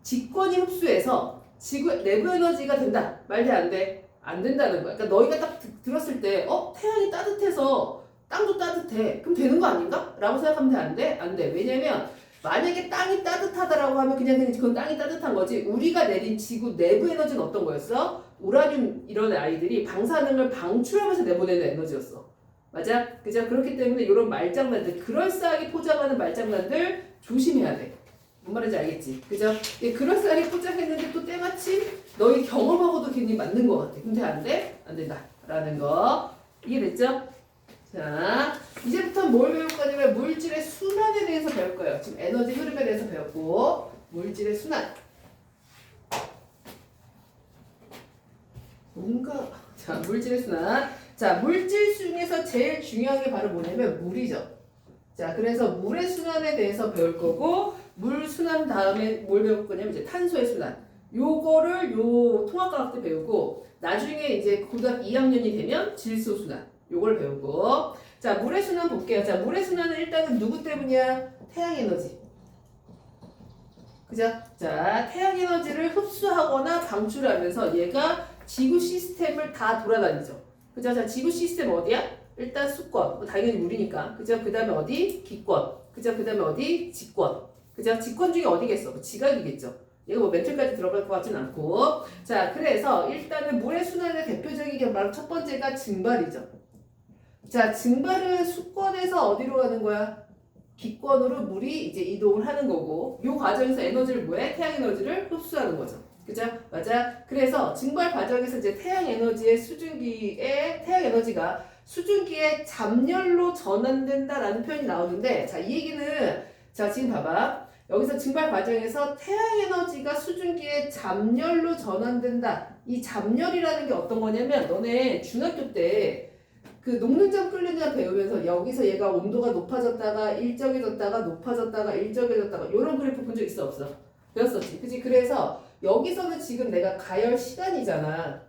직권이 흡수해서 지구 내부 에너지가 된다. 말 돼? 안 돼? 안 된다는 거야. 그러니까 너희가 딱 들었을 때 태양이 따뜻해서 땅도 따뜻해. 그럼 되는 거 아닌가? 라고 생각하면 돼? 안 돼? 안 돼. 왜냐면 만약에 땅이 따뜻하다라고 하면 그냥 그건 땅이 따뜻한 거지 우리가 내린 지구 내부 에너지는 어떤 거였어? 우라늄 이런 아이들이 방사능을 방출하면서 내보내는 에너지였어. 맞아? 그죠? 그렇기 때문에 이런 말장난들 그럴싸하게 포장하는 말장난들 조심해야 돼. 뭔 말인지 알겠지? 그죠? 그럴싸하게 포장했는데 또 때마침 너희 경험하고도 괜히 맞는 것 같아. 근데 안 돼? 안 된다. 라는 거. 이해됐죠? 자, 이제부터 뭘 배울 거냐면 물질의 순환에 대해서 배울 거예요. 지금 에너지 흐름에 대해서 배웠고 물질의 순환. 자, 물질의 순환. 자, 물질 중에서 제일 중요한 게 바로 뭐냐면 물이죠. 자, 그래서 물의 순환에 대해서 배울 거고 물 순환 다음에 뭘 배울 거냐면 이제 탄소의 순환. 요거를 통합과학 때 배우고 나중에 이제 고등학교 2학년이 되면 질소 순환. 요걸 배우고 자, 물의 순환 볼게요. 자, 물의 순환은 일단은 누구 때문이야? 태양 에너지. 그죠? 자, 태양 에너지를 흡수하거나 방출하면서 얘가 지구 시스템을 다 돌아다니죠. 그죠? 자, 지구 시스템 어디야? 일단 수권, 뭐 당연히 물이니까. 그죠? 그 다음에 어디? 기권. 그죠? 그 다음에 어디? 직권. 그죠? 직권 중에 어디겠어? 뭐 지각이겠죠. 얘가 뭐 멘틀까지 들어갈 것 같진 않고. 자, 그래서 일단은 물의 순환의 대표적인 게 바로 첫 번째가 증발이죠. 자, 증발은 수권에서 어디로 가는 거야? 기권으로 물이 이제 이동을 하는 거고, 요 과정에서 에너지를 뭐해? 태양 에너지를 흡수하는 거죠. 그죠? 맞아. 그래서 증발 과정에서 이제 태양 에너지가 수증기의 잠열로 전환된다라는 표현이 나오는데, 자, 이 얘기는, 자, 지금 봐봐. 여기서 증발 과정에서 태양 에너지가 수증기의 잠열로 전환된다. 이 잠열이라는 게 어떤 거냐면, 너네 중학교 때 그 녹는 점 끓는 점 배우면서 여기서 얘가 온도가 높아졌다가 일정해졌다가 높아졌다가 일정해졌다가 이런 그래프 본 적 있어 없어? 배웠었지. 그치? 그래서 여기서는 지금 내가 가열 시간이잖아.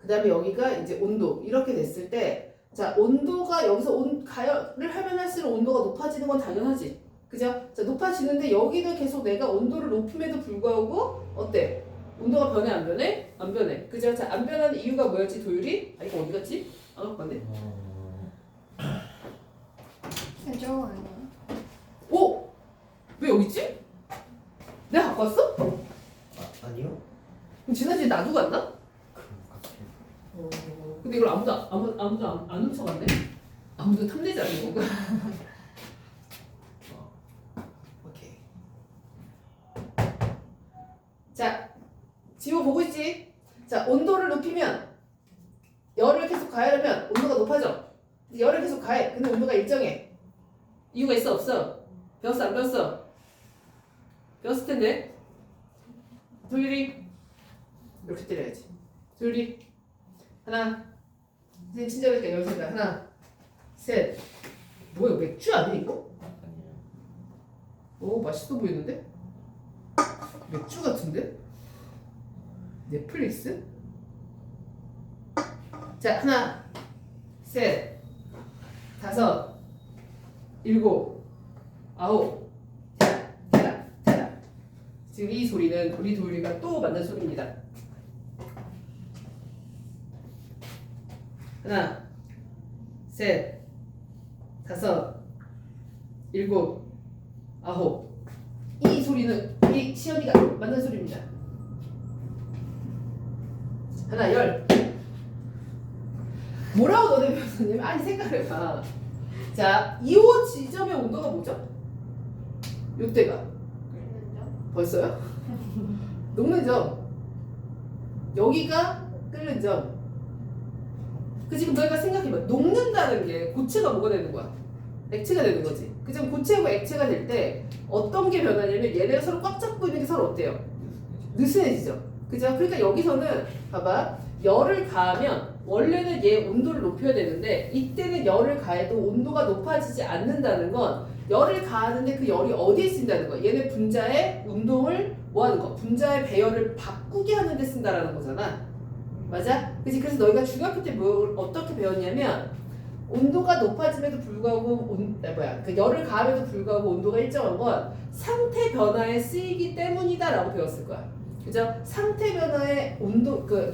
그 다음에 여기가 이제 온도 이렇게 됐을 때, 자, 온도가 여기서 가열을 하면 할수록 온도가 높아지는 건 당연하지. 그죠? 자, 높아지는데 여기도 계속 내가 온도를 높임에도 불구하고 어때? 온도가 변해 안 변해? 안 변해. 그죠? 자, 안 변하는 이유가 뭐였지? 도율이? 아, 이거 어디 갔지? 맞네. 저거 아니에요? 오! 왜 여기 있지? 내가 갖고 왔어? 아니요? 그럼 지난주에 놔두고 갔나? 그런 것 같아요. 근데 이걸 아무도 안 훔쳐갔네? 아무도 탐내지 않는 건가? 오케이. 자, 지호 보고 있지? 자, 온도를 높이면 열을 계속 가하려면 온도가 높아져. 열을 계속 가해. 근데 온도가 일정해. 이유가 있어 없어? 배웠어 안 배웠어? 배웠을 텐데. 도율이 이렇게 때려야지. 도율이 하나. 선생님 친절하니까 열쇠다. 하나, 셋. 뭐야 맥주 아니야 이거? 아니요. 오 맛있어 보이는데? 맥주 같은데? 넷플릭스? 자 하나, 셋, 다섯, 일곱, 아홉. 자. 지금 이 소리는 우리 도율이가 또 만든 소리입니다. 하나, 셋, 다섯, 일곱, 아홉. 이 소리는 우리 시연이가 만든 소리입니다. 하나, 열. 뭐라고 너네 배웠었냐면, 아니 생각해봐. 자, 2호 지점의 온도가 뭐죠? 요때가 벌써요? 녹는 점. 여기가 끓는 점. 그 지금 너희가 생각해봐. 녹는다는 게 고체가 뭐가 되는 거야? 액체가 되는 거지. 그 지금 고체하고 액체가 될 때 어떤 게 변하냐면 얘네가 서로 꽉 잡고 있는 게 서로 어때요? 느슨해지죠. 그죠? 그러니까 여기서는 봐봐. 열을 가하면 원래는 얘 온도를 높여야 되는데 이때는 열을 가해도 온도가 높아지지 않는다는 건 열을 가하는데 그 열이 어디에 쓴다는 거야? 얘네 분자의 운동을 뭐 하는 거? 분자의 배열을 바꾸게 하는 데 쓴다라는 거잖아. 맞아? 그치? 그래서 너희가 중학교 때 뭘 어떻게 배웠냐면 온도가 높아짐에도 불구하고 그 열을 가함에도 불구하고 온도가 일정한 건 상태 변화에 쓰이기 때문이다라고 배웠을 거야. 그죠? 상태 변화에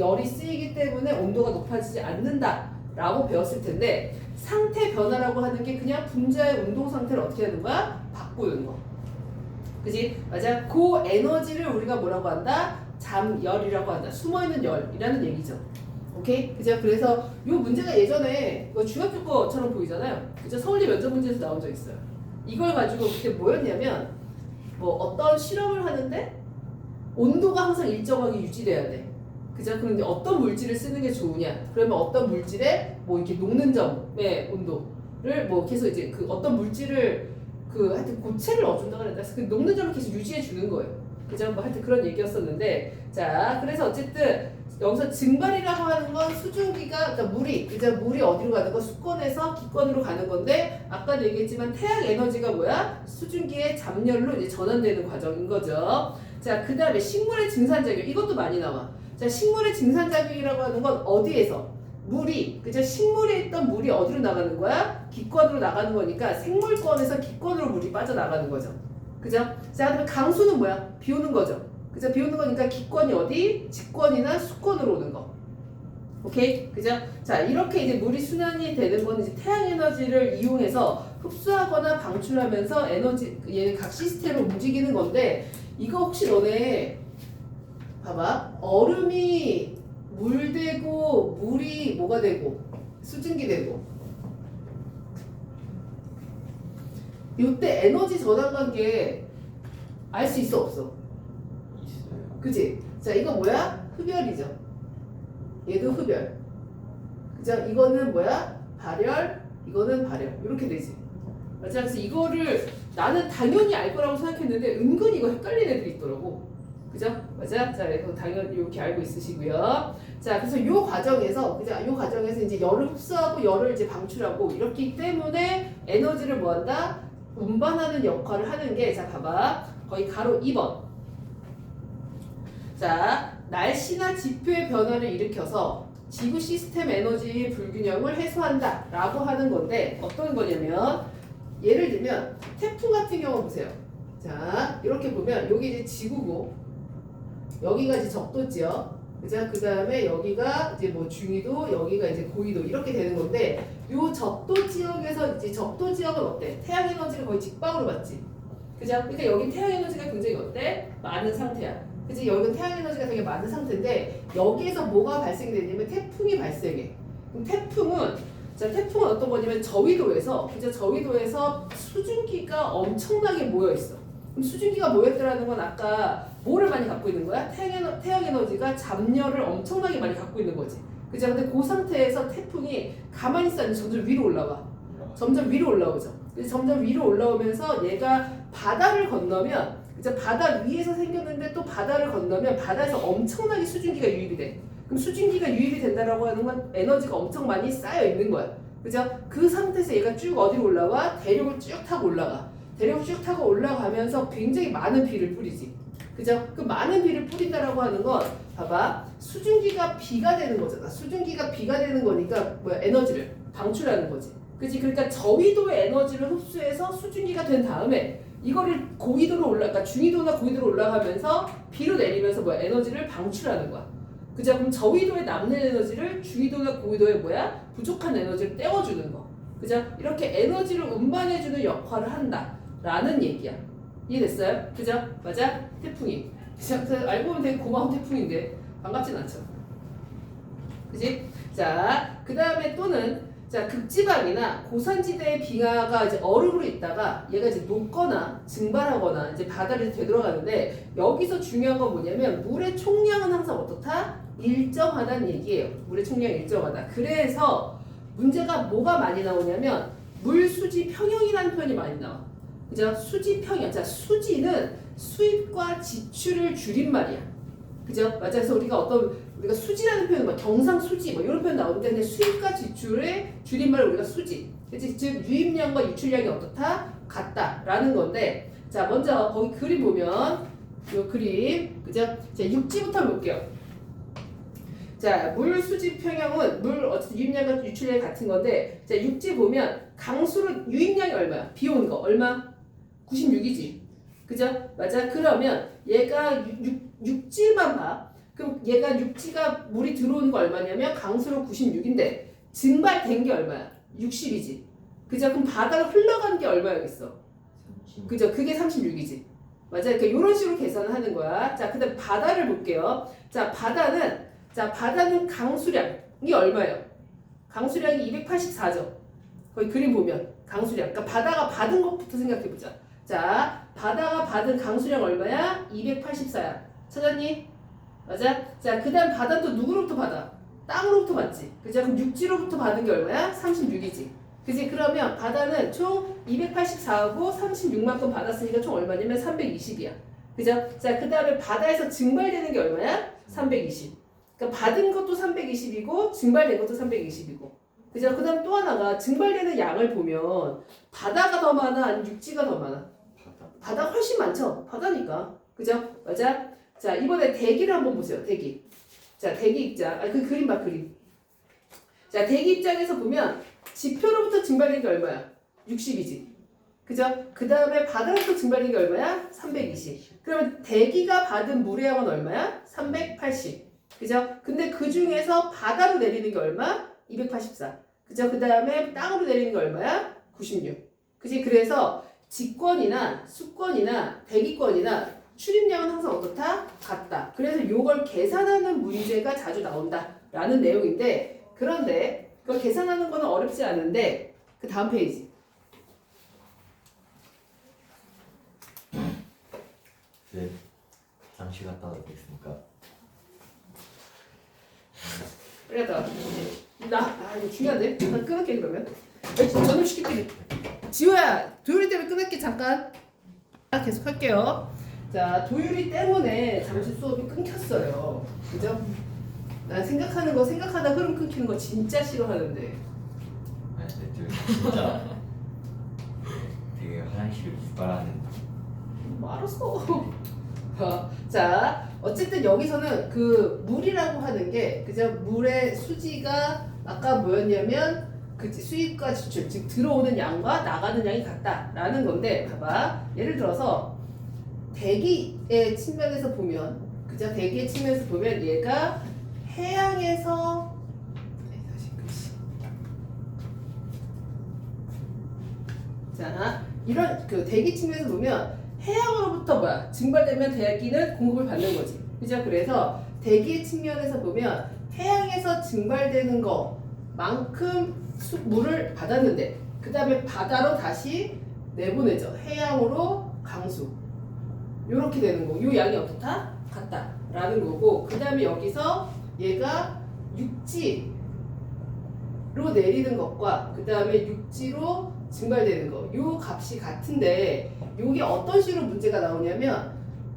열이 쓰이기 때문에 온도가 높아지지 않는다라고 배웠을 텐데 상태 변화라고 하는 게 그냥 분자의 운동 상태를 어떻게 하는 거야? 바꾸는 거. 그지? 맞아? 그 에너지를 우리가 뭐라고 한다? 잠열이라고 한다. 숨어있는 열이라는 얘기죠. 오케이? 그죠? 그래서 이 문제가 예전에 이거 중학교 거처럼 보이잖아요. 그죠? 서울대 면접 문제에서 나온 적 있어요. 이걸 가지고 그때 뭐였냐면 뭐 어떤 실험을 하는데 온도가 항상 일정하게 유지돼야 돼. 그죠? 그런데 어떤 물질을 쓰는 게 좋으냐? 그러면 어떤 물질에 뭐 이렇게 녹는 점의 온도를 뭐 계속 이제 그 어떤 물질을 하여튼 고체를 넣어준다 그랬다. 그래서 그 녹는 점을 계속 유지해 주는 거예요. 그죠? 뭐 하여튼 그런 얘기였었는데, 자, 그래서 어쨌든 여기서 증발이라고 하는 건 수증기가, 그러니까 물이 어디로 가는 거? 수권에서 기권으로 가는 건데, 아까도 얘기했지만 태양 에너지가 뭐야? 수증기의 잠열로 이제 전환되는 과정인 거죠. 자, 그 다음에 식물의 증산작용. 이것도 많이 나와. 자, 식물의 증산작용이라고 하는 건 어디에서? 그죠? 식물에 있던 물이 어디로 나가는 거야? 기권으로 나가는 거니까 생물권에서 기권으로 물이 빠져나가는 거죠. 그죠? 자, 그다음에 강수는 뭐야? 비 오는 거죠. 그죠? 비 오는 거니까 기권이 어디? 직권이나 수권으로 오는 거. 오케이? 그죠? 자, 이렇게 이제 물이 순환이 되는 건 이제 태양 에너지를 이용해서 흡수하거나 방출하면서 얘 각 시스템을 움직이는 건데, 이거 혹시 너네 봐봐. 얼음이 물 되고 물이 뭐가 되고 수증기 되고 이때 에너지 전환 관계 알 수 있어 없어? 있어요. 그지? 자, 이거 뭐야? 흡열이죠. 얘도 흡열. 그죠? 이거는 뭐야? 발열, 이거는 발열. 이렇게 되지. 맞아? 그래서 이거를 나는 당연히 알 거라고 생각했는데 은근히 이거 헷갈리는 애들이 있더라고. 그죠? 맞아? 자, 그래서 당연히 이렇게 알고 있으시고요. 자, 그래서 요 과정에서, 그죠? 요 과정에서 이제 열을 흡수하고 열을 이제 방출하고 이렇기 때문에 에너지를 뭐 한다? 운반하는 역할을 하는 게, 자, 봐봐. 거의 가로 2번. 자, 날씨나 지표의 변화를 일으켜서 지구 시스템 에너지 불균형을 해소한다 라고 하는 건데 어떤 거냐면 예를 들면 태풍 같은 경우 보세요. 자, 이렇게 보면 여기 이제 지구고 여기가 이제 적도지역, 그죠? 그 다음에 여기가 이제 뭐 중위도, 여기가 이제 고위도 이렇게 되는 건데 요 적도 지역에서 이제 적도 지역은 어때? 태양 에너지를 거의 직방으로 받지, 그죠? 그러니까 여기 태양 에너지가 굉장히 어때? 많은 상태야. 그치? 여기는 태양 에너지가 되게 많은 상태인데 여기에서 뭐가 발생이 되냐면 태풍이 발생해. 그럼 태풍은 어떤 거냐면 저위도에서, 그죠? 저위도에서 수증기가 엄청나게 모여 있어. 그럼 수증기가 모였더라는 건 아까 뭐를 많이 갖고 있는 거야? 태양 에너지가 잡열을 엄청나게 많이 갖고 있는 거지. 그죠? 근데 그 상태에서 태풍이 가만히 있어 앉으면 점점 위로 올라와. 점점 위로 올라오죠. 그래서 점점 위로 올라오면서 얘가 바다를 건너면, 이제 바다 위에서 생겼는데 또 바다를 건너면 바다에서 엄청나게 수증기가 유입이 돼. 그럼 수증기가 유입이 된다라고 하는 건 에너지가 엄청 많이 쌓여 있는 거야. 그죠? 그 상태에서 얘가 쭉 어디로 올라와? 대륙을 쭉 타고 올라가. 대륙을 쭉 타고 올라가면서 굉장히 많은 비를 뿌리지. 그죠? 그 많은 비를 뿌린다라고 하는 건 봐봐. 수증기가 비가 되는 거잖아. 수증기가 비가 되는 거니까 뭐야? 에너지를 방출하는 거지. 그치? 그러니까 저위도의 에너지를 흡수해서 수증기가 된 다음에 이거를 고위도로 그러니까 중위도나 고위도로 올라가면서 비로 내리면서 뭐야? 에너지를 방출하는 거야. 그죠? 그럼 저위도에 남는 에너지를 중위도나 고위도에 뭐야? 부족한 에너지를 떼어주는 거. 그죠? 이렇게 에너지를 운반해주는 역할을 한다라는 얘기야. 이해됐어요? 그죠? 맞아? 태풍이. 그죠? 알고 보면 되게 고마운 태풍인데 반갑진 않죠. 그지? 자, 그 다음에 또는 자, 극지방이나 고산지대의 빙하가 이제 얼음으로 있다가 얘가 이제 녹거나 증발하거나 이제 바다를 되돌아가는데 여기서 중요한 건 뭐냐면 물의 총량은 항상 어떻다? 일정하다는 얘기예요. 물의 총량이 일정하다. 그래서 문제가 뭐가 많이 나오냐면 물 수지 평형이라는 표현이 많이 나와. 그죠? 수지 평형. 자, 수지는 수입과 지출을 줄임말이야. 그죠? 맞아. 그래서 우리가 수지라는 표현, 뭐 경상수지 뭐 이런 표현 나오는데 그냥 수입과 지출의 줄임말을 우리가 수지. 그치? 즉 유입량과 유출량이 어떻다? 같다라는 건데 자, 먼저 거기 그림 보면 요 그림, 그죠? 자, 육지부터 볼게요. 자, 물 수지 평형은 물 어쨌든 유입량과 유출량이 같은 건데 자, 육지 보면 강수로 유입량이 얼마야? 비 오는 거 얼마? 96이지. 그죠? 맞아. 그러면 얘가 육지만 봐. 그럼 얘가 육지가 물이 들어오는 거 얼마냐면 강수로 96인데 증발된 게 얼마야? 60이지. 그죠? 그럼 바다로 흘러간 게 얼마야겠어? 그죠? 그게 36이지. 맞아. 그러니까 이런 식으로 계산을 하는 거야. 자, 그다음 바다를 볼게요. 자, 바다는 강수량이 얼마예요? 강수량이 284죠. 거기 그림 보면 강수량. 그러니까 바다가 받은 것부터 생각해 보자. 자, 바다가 받은 강수량 얼마야? 284야. 찾았니? 맞아? 자, 그 다음 바다는 또 누구로부터 받아? 땅으로부터 받지. 그죠? 그럼 육지로부터 받은 게 얼마야? 36이지. 그지? 그러면 바다는 총 284하고 36만큼 받았으니까 총 얼마냐면 320이야. 그죠? 자, 그 다음에 바다에서 증발되는 게 얼마야? 320. 그러니까 받은 것도 320이고 증발된 것도 320이고. 그죠? 그 다음 또 하나가 증발되는 양을 보면 바다가 더 많아? 아니면 육지가 더 많아? 바다가 훨씬 많죠? 바다니까. 그죠? 맞아? 자, 이번에 대기를 한번 보세요. 대기. 자, 대기 입장. 그 그림 봐, 그림. 자, 대기 입장에서 보면 지표로부터 증발된 게 얼마야? 60이지. 그죠? 그 다음에 바다로부터 증발된 게 얼마야? 320. 그러면 대기가 받은 물의 양은 얼마야? 380. 그죠? 근데 그 중에서 바다로 내리는 게 얼마? 284. 그죠? 그 다음에 땅으로 내리는 게 얼마야? 96. 그지? 그래서 직권이나 수권이나 대기권이나 출입량은 항상 어떻다? 같다. 그래서 이걸 계산하는 문제가 자주 나온다라는 내용인데 그런데 그걸 계산하는 거는 어렵지 않은데 그 다음 페이지. 네. 화장실 갔다 와도 되겠습니까? 빨리 갔다 와. 이거 중요한데? 잠깐 끊을게 그러면. 저녁 시킬게. 지호야, 도율이 때문에 끊을게 잠깐. 계속 할게요. 자, 도율이 때문에 잠시 수업이 끊겼어요. 그죠? 난 생각하는 거 생각하다 흐름 끊기는 거 진짜 싫어하는데. 아니 근데 진짜 되게 화장실 유발하는. 뭐 알았어. 자, 어쨌든 여기서는 그 물이라고 하는 게 그죠? 물의 수지가 아까 뭐였냐면 그 수입과 지출, 즉 들어오는 양과 나가는 양이 같다라는 건데, 봐봐. 예를 들어서 대기의 측면에서 보면, 그죠? 대기의 측면에서 보면 얘가 해양에서 다시 글씨. 자, 이런 그 대기 측면에서 보면 해양으로부터 뭐야? 증발되면 대기는 공급을 받는 거지. 그죠? 그래서 대기의 측면에서 보면 해양에서 증발되는 것만큼 물을 받았는데 그 다음에 바다로 다시 내보내죠. 해양으로 강수. 요렇게 되는 거. 요 양이 어떻다? 같다. 라는 거고, 그 다음에 여기서 얘가 육지로 내리는 것과 그 다음에 육지로 증발되는 거, 요 값이 같은데 요게 어떤 식으로 문제가 나오냐면,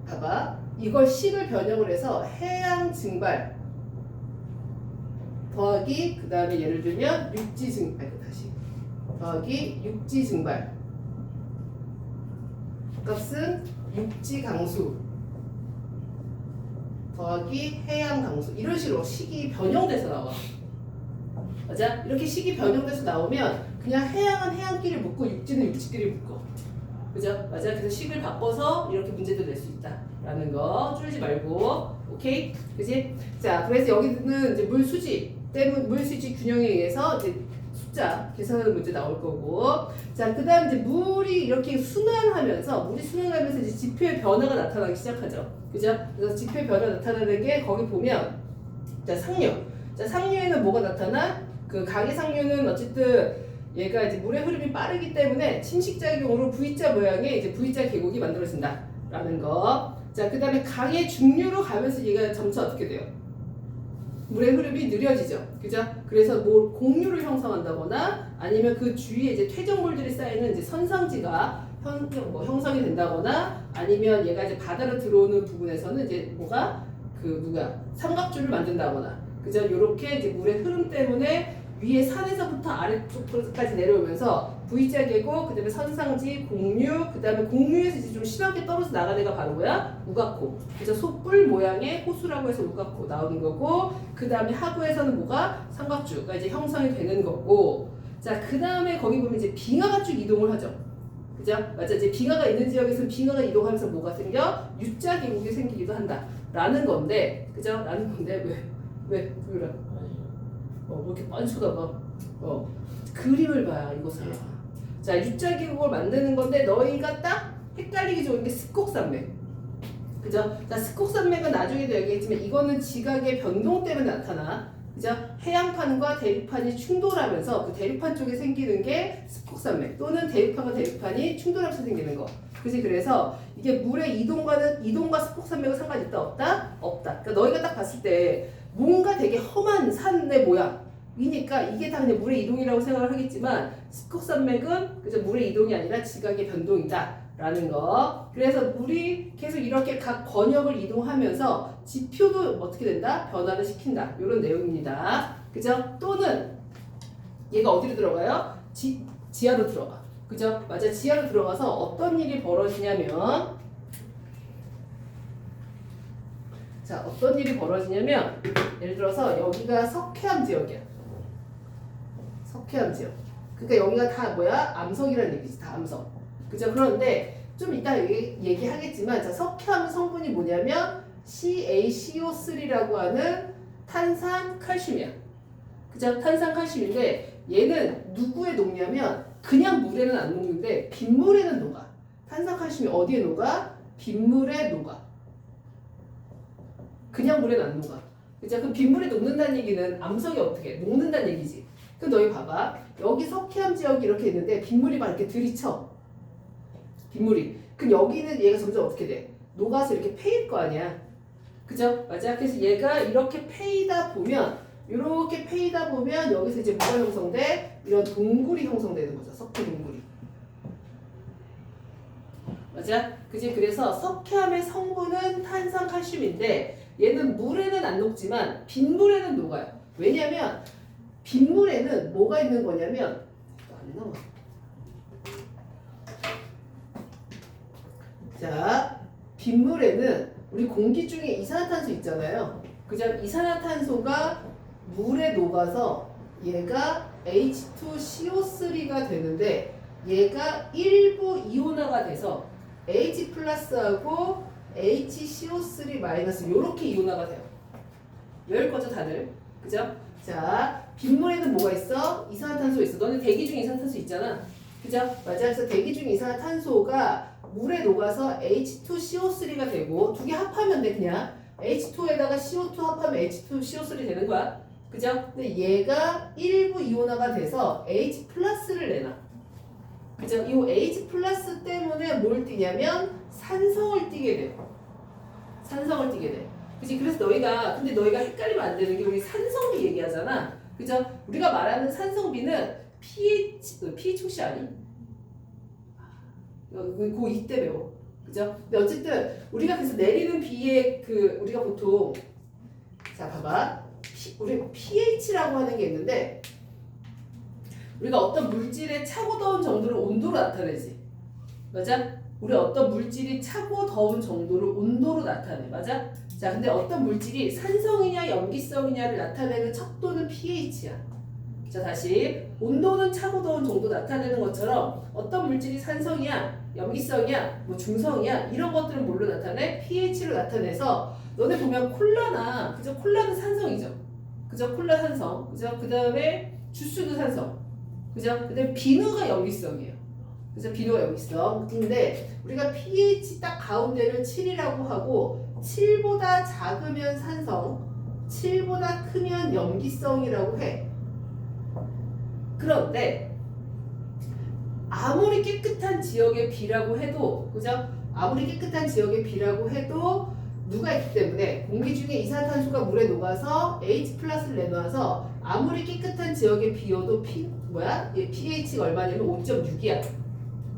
봐봐, 이걸 식을 변형을 해서 해양 증발 더하기 그 다음에 예를 들면 육지 증발, 다시 더하기 육지 증발 값은 육지 강수 더하기 해양 강수, 이런 식으로 식이 변형돼서 나와. 맞아? 이렇게 식이 변형돼서 나오면 그냥 해양은 해양끼리 묶고 육지는 육지끼리 묶어. 그죠? 맞아? 그래서 식을 바꿔서 이렇게 문제도 낼 수 있다라는 거 줄이지 말고. 오케이? 그지? 자, 그래서 여기는 이제 물 수지 때문, 물 수지 균형에 의해서 이제 숫자 계산하는 문제 나올 거고. 자, 그 다음 이제 물이 이렇게 순환하면서 이제 지표의 변화가 나타나기 시작하죠. 그죠? 그래서 지표의 변화가 나타나는 게 거기 보면, 자, 상류. 자, 상류에는 뭐가 나타나? 그 강의 상류는 어쨌든 얘가 이제 물의 흐름이 빠르기 때문에 침식작용으로 V자 모양의 이제 V자 계곡이 만들어진다라는 거. 자, 그 다음에 강의 중류로 가면서 얘가 점차 어떻게 돼요? 물의 흐름이 느려지죠. 그죠? 그래서 뭐 공류를 형성한다거나 아니면 그 주위에 이제 퇴적물들이 쌓이는 이제 선상지가 형성이 된다거나, 아니면 얘가 이제 바다로 들어오는 부분에서는 이제 뭐가 삼각줄을 만든다거나. 그죠? 요렇게 이제 물의 흐름 때문에 위에 산에서부터 아래쪽까지 내려오면서 V자 계곡, 그 다음에 선상지, 공류, 그 다음에 공류에서 이제 좀 심하게 떨어져 나가는 애가 바로 뭐야? 우가코. 그래서 솥불 모양의 호수라고 해서 우가코 나오는 거고, 그 다음에 하부에서는 뭐가? 삼각주가 이제 형성이 되는 거고. 자, 그 다음에 거기 보면 이제 빙하가 쭉 이동을 하죠. 그죠? 맞아. 이제 빙하가 있는 지역에서는 빙하가 이동하면서 뭐가 생겨? U자 계곡이 생기기도 한다. 라는 건데, 그죠? 라는 건데, 왜? 그래. 뭐 이렇게 뻔히 쳐다봐. 그림을 봐야 이것을. 자, U자 계곡을 만드는 건데 너희가 딱 헷갈리기 좋은 게 스콕산맥. 그죠? 자, 스콕산맥은 나중에도 얘기했지만 이거는 지각의 변동 때문에 나타나. 그죠? 해양판과 대륙판이 충돌하면서 그 대륙판 쪽에 생기는 게 스콕산맥, 또는 대륙판과 대륙판이 충돌하면서 생기는 거. 그지? 그래서 이게 물의 이동과 스콕산맥은 상관이 있다 없다? 없다. 그러니까 너희가 딱 봤을 때 뭔가 되게 험한 산의 모양이니까 이게 다 그냥 물의 이동이라고 생각을 하겠지만, 스콕산맥은 그저 물의 이동이 아니라 지각의 변동이다라는 거. 그래서 물이 계속 이렇게 각 권역을 이동하면서 지표도 어떻게 된다? 변화를 시킨다. 이런 내용입니다. 그죠? 또는 얘가 어디로 들어가요? 지하로 들어가. 그죠? 맞아. 지하로 들어가서 어떤 일이 벌어지냐면, 자, 어떤 일이 벌어지냐면, 예를 들어서 여기가 석회암 지역이야. 석회암 지역. 그러니까 여기가 다 뭐야? 암석이라는 얘기지. 다 암석. 그죠? 그런데 좀 이따 얘기하겠지만, 자, 석회암 성분이 뭐냐면 CaCO3라고 하는 탄산 칼슘이야. 그죠? 탄산 칼슘인데 얘는 누구에 녹냐면 그냥 물에는 안 녹는데 빗물에는 녹아. 탄산 칼슘이 어디에 녹아? 빗물에 녹아. 그냥 물에는 안 녹아. 그죠? 그럼 빗물에 녹는다는 얘기는 암석이 어떻게 녹는다는 얘기지. 그럼 너희 봐봐. 여기 석회암 지역이 이렇게 있는데 빗물이 막 이렇게 들이쳐. 빗물이. 그럼 여기는 얘가 점점 어떻게 돼? 녹아서 이렇게 패일 거 아니야. 그죠? 맞아. 그래서 얘가 이렇게 패이다 보면 이렇게 패이다 보면 여기서 이제 뭐가 형성돼? 이런 동굴이 형성되는 거죠. 석회 동굴이. 맞아? 그지? 그래서 석회암의 성분은 탄산 칼슘인데 얘는 물에는 안 녹지만 빗물에는 녹아요. 왜냐면 빗물에는 뭐가 있는 거냐면 안 나와. 자, 빗물에는 우리 공기 중에 이산화탄소 있잖아요. 그죠? 이산화탄소가 물에 녹아서 얘가 H2CO3가 되는데 얘가 일부 이온화가 돼서 H 플러스하고 HCO3 마이너스 이렇게 이온화가 돼요. 외울 거죠 다들? 그죠? 자, 빗물에는 뭐가 있어? 이산화탄소 있어. 너네 대기 중에 이산화탄소 있잖아. 그죠? 맞아. 그래서 대기 중에 이산화탄소가 물에 녹아서 H2CO3가 되고 두 개 합하면 돼 그냥. H2에다가 CO2 합하면 H2CO3 되는 거야. 그죠? 근데 얘가 일부 이온화가 돼서 H 플러스를 내놔. 그죠? 이 H 플러스 때문에 뭘 띠냐면 산성을 띠게 돼요. 산성을 띠게 돼. 그치? 그래서 근데 너희가 헷갈리면 안 되는 게 우리 산성비 얘기하잖아. 그죠? 우리가 말하는 산성비는 pH 혹시 아니? 고2 때 배워. 그죠? 근데 어쨌든 우리가 그래서 내리는 비의 우리가 보통 자 봐봐. 우리 pH라고 하는 게 있는데 우리가 어떤 물질의 차고 더운 정도를 온도로 나타내지. 맞아? 우리 어떤 물질이 차고 더운 정도를 온도로 나타내. 맞아? 자, 근데 어떤 물질이 산성이냐 염기성이냐를 나타내는 척도는 pH야. 자, 다시 온도는 차고 더운 정도 나타내는 것처럼 어떤 물질이 산성이야, 염기성이야, 뭐 중성이야 이런 것들은 뭘로 나타내? pH로 나타내서 너네 보면 콜라나 그죠? 콜라는 산성이죠. 그죠? 콜라 산성. 그죠? 그 다음에 주스도 산성. 그죠? 그 다음에 비누가 염기성이에요. 그래서 비누가 염기성인데 우리가 pH 딱 가운데를 7이라고 하고 7보다 작으면 산성, 7보다 크면 염기성이라고 해. 그런데 아무리 깨끗한 지역의 비라고 해도 그죠? 아무리 깨끗한 지역의 비라고 해도 누가 있기 때문에 공기 중에 이산화탄소가 물에 녹아서 H 플러스를 내놓아서 아무리 깨끗한 지역의 비여도 pH가 얼마냐면 5.6이야.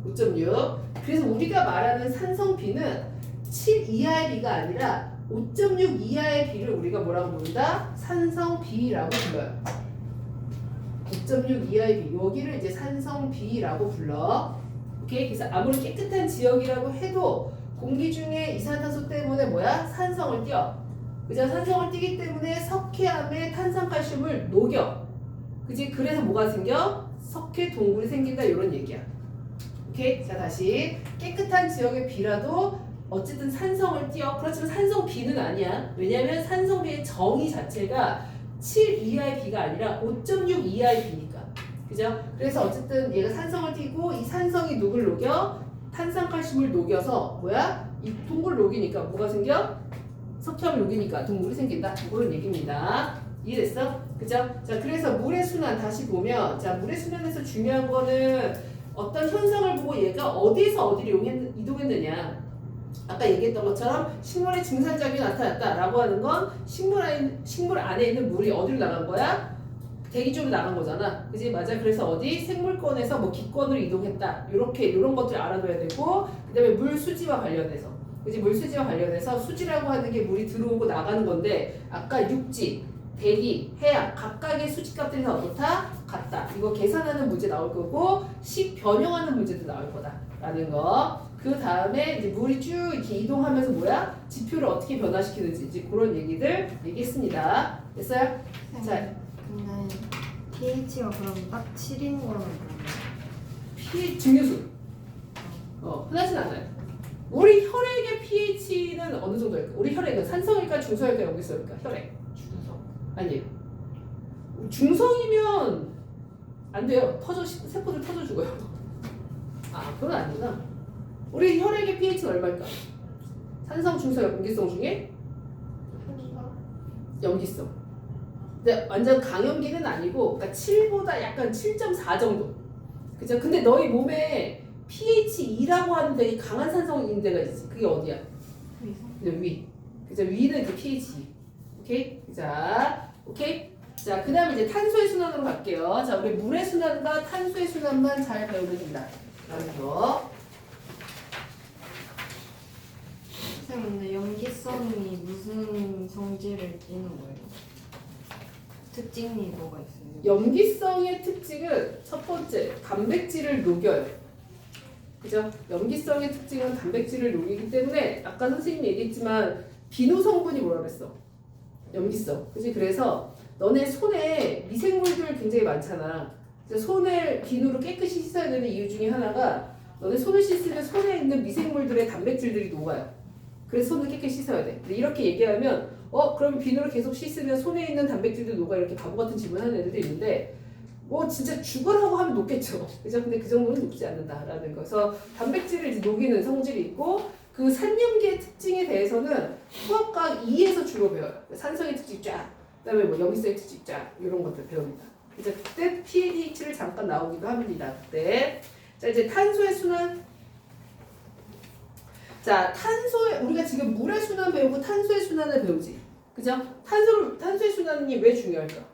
5.6. 그래서 우리가 말하는 산성 비는 7 이하의 비가 아니라 5.6 이하의 비를 우리가 뭐라고 부른다? 산성 비라고 불러요. 5.6 이하의 비. 여기를 이제 산성 비라고 불러. 오케이? 그래서 아무리 깨끗한 지역이라고 해도 공기 중에 이산화탄소 때문에 산성을 띄어. 그죠? 산성을 띄기 때문에 석회암에 탄산칼슘을 녹여. 그지? 그래서 뭐가 생겨? 석회 동굴이 생긴다 이런 얘기야. 오케이? 자, 다시 깨끗한 지역의 비라도 어쨌든 산성을 띄어. 그렇지만 산성 비는 아니야. 왜냐면 산성 비의 정의 자체가 7 이하의 비가 아니라 5.6 이하의 비니까. 그죠? 그래서 어쨌든 얘가 산성을 띄고 이 산성이 누굴 녹여? 탄산칼슘을 녹여서 이 동굴 녹이니까 뭐가 생겨? 석회암을 녹이니까 동굴이 생긴다. 그런 얘기입니다. 이해됐어? 그죠? 자, 그래서 물의 순환 다시 보면 자, 물의 순환에서 중요한 거는 어떤 현상을 보고 얘가 어디에서 어디로 이동했느냐. 아까 얘기했던 것처럼 식물의 증산작용이 나타났다라고 하는 건 식물 안에 있는 물이 어디로 나간 거야? 대기 쪽으로 나간 거잖아. 그지? 맞아. 그래서 어디? 생물권에서 뭐 기권으로 이동했다. 이런 것들 알아둬야 되고 그 다음에 물 수지와 관련해서 그지? 물 수지와 관련해서 수지라고 하는 게 물이 들어오고 나가는 건데 아까 육지, 대기, 해양 각각의 수지값들이 다 어떻다? 같다. 이거 계산하는 문제 나올 거고 식 변형하는 문제도 나올 거다라는 거. 그 다음에 이제 물이 쭉 이렇게 이동하면서 지표를 어떻게 변화시키는지 이제 그런 얘기들 얘기했습니다. 됐어요? 자, 근데 pH가 그럼 딱 7인 거는 그러면 pH 증류수. 흔하진 않아요. 우리 혈액의 pH는 어느 정도일까? 우리 혈액은 산성일까, 중성일까, 염기성일까? 혈액. 중성. 아니에요. 중성이면 안 돼요. 세포들 터져 죽어요. 아, 그건 아니구나. 우리 혈액의 pH는 얼마일까? 산성, 중성, 염기성 중에 염기성. 근데 완전 강염기는 아니고, 그러니까 7보다 약간 7.4 정도. 그죠? 근데 너희 몸에 pH 2라고 하는 되게 강한 산성인 데가 있지. 그게 어디야? 그죠? 위. 그죠? 위는 이제 pH. 오케이? 자, 오케이? 자, 그 다음에 이제 탄소의 순환으로 갈게요. 자, 우리 물의 순환과 탄소의 순환만 잘 배우면 된다. 라는 거. 선생님 근데 염기성이 무슨 성질을 띠는 거예요? 특징이 뭐가 있어요? 염기성의 특징은 첫 번째, 단백질을 녹여요. 그죠? 염기성의 특징은 단백질을 녹이기 때문에 아까 선생님이 얘기했지만 비누 성분이 뭐라 그랬어? 염기성. 그지? 그래서 너네 손에 미생물들 굉장히 많잖아. 그래서 손을 비누로 깨끗이 씻어야 되는 이유 중에 하나가 너네 손을 씻으면 손에 있는 미생물들의 단백질들이 녹아요. 그래서 손을 깨끗이 씻어야 돼. 근데 이렇게 얘기하면 그럼 비누로 계속 씻으면 손에 있는 단백질도 녹아 이렇게 바보 같은 질문하는 애들도 있는데 뭐 진짜 죽으라고 하면 녹겠죠. 그죠? 근데 그 정도는 녹지 않는다라는 거. 그래서 단백질을 이제 녹이는 성질이 있고 그 산염기의 특징에 대해서는 수학과학 2에서 주로 배워요. 산성의 특징 쫙, 그다음에 뭐 염기성의 특징 쫙 이런 것들 배웁니다. 이제 그때 pH를 잠깐 나오기도 합니다. 그때 자 이제 탄소의 순환. 자 탄소의 우리가 지금 물의 순환 배우고 탄소의 순환을 배우지. 그죠? 탄소의 순환이 왜 중요할까?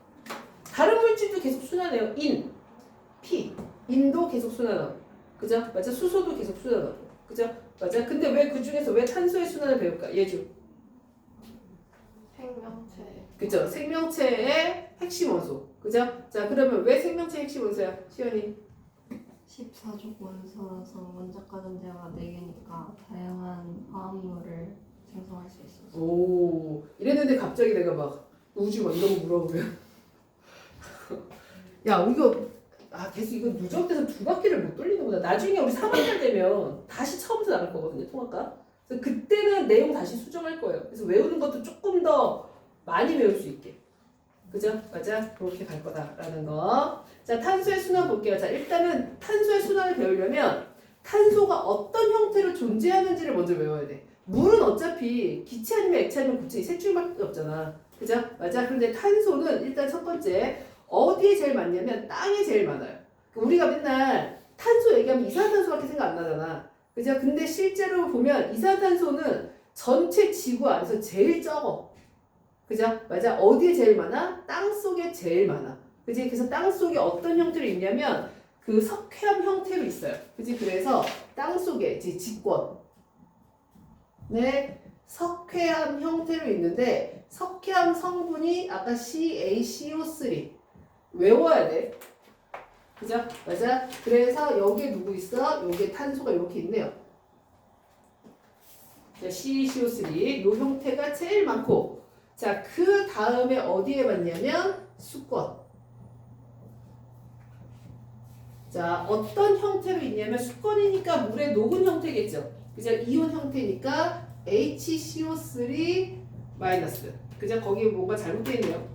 다른 물질도 계속 순환해요. 피, 인도 계속 순환하고, 그죠? 맞아. 수소도 계속 순환하고, 그죠? 맞아. 근데 왜 그 중에서 왜 탄소의 순환을 배울까? 예주. 생명체. 그죠? 생명체의 핵심 원소, 그죠? 자 그러면 왜 생명체의 핵심 원소야? 시연이. 14족 원소라서 원자과 전제가 4개니까 다양한 화합물을 생성할 수 있어서. 오, 이랬는데 갑자기 내가 막 우주 막 이런 거 물어보면 야 이거 계속 이거 누적돼서 2바퀴를 못 돌리는구나. 나중에 우리 3학년 되면 다시 처음부터 나갈 거거든요, 통합과. 그래서 그때는 내용 다시 수정할 거예요. 그래서 외우는 것도 조금 더 많이 외울 수 있게. 그죠? 맞아? 그렇게 갈 거다라는 거. 자, 탄소의 순환 볼게요. 자, 일단은 탄소의 순환을 배우려면 탄소가 어떤 형태로 존재하는지를 먼저 외워야 돼. 물은 어차피 기체 아니면 액체 아니면 고체 셋 중밖에 없잖아. 그죠? 맞아? 그런데 탄소는 일단 첫 번째 어디에 제일 많냐면 땅에 제일 많아요. 우리가 맨날 탄소 얘기하면 이산화탄소밖에 생각 안 나잖아. 그죠? 근데 실제로 보면 이산화탄소는 전체 지구 안에서 제일 적어. 그죠? 맞아? 어디에 제일 많아? 땅 속에 제일 많아. 그지? 그래서 땅 속에 어떤 형태로 있냐면 그 석회암 형태로 있어요. 그지? 그래서 땅 속에 직권. 네, 석회암 형태로 있는데 석회암 성분이 아까 CaCO3 외워야 돼. 그죠? 맞아? 그래서 여기에 누구 있어? 여기에 탄소가 이렇게 있네요. 자, CaCO3 이 형태가 제일 많고 자, 그 다음에 어디에 맞냐면 수권. 자, 어떤 형태로 있냐면 수권이니까 물의 녹은 형태겠죠. 그죠? 이온 형태니까 HCO3 마이너스. 그죠? 거기 뭔가 잘못되어 있네요.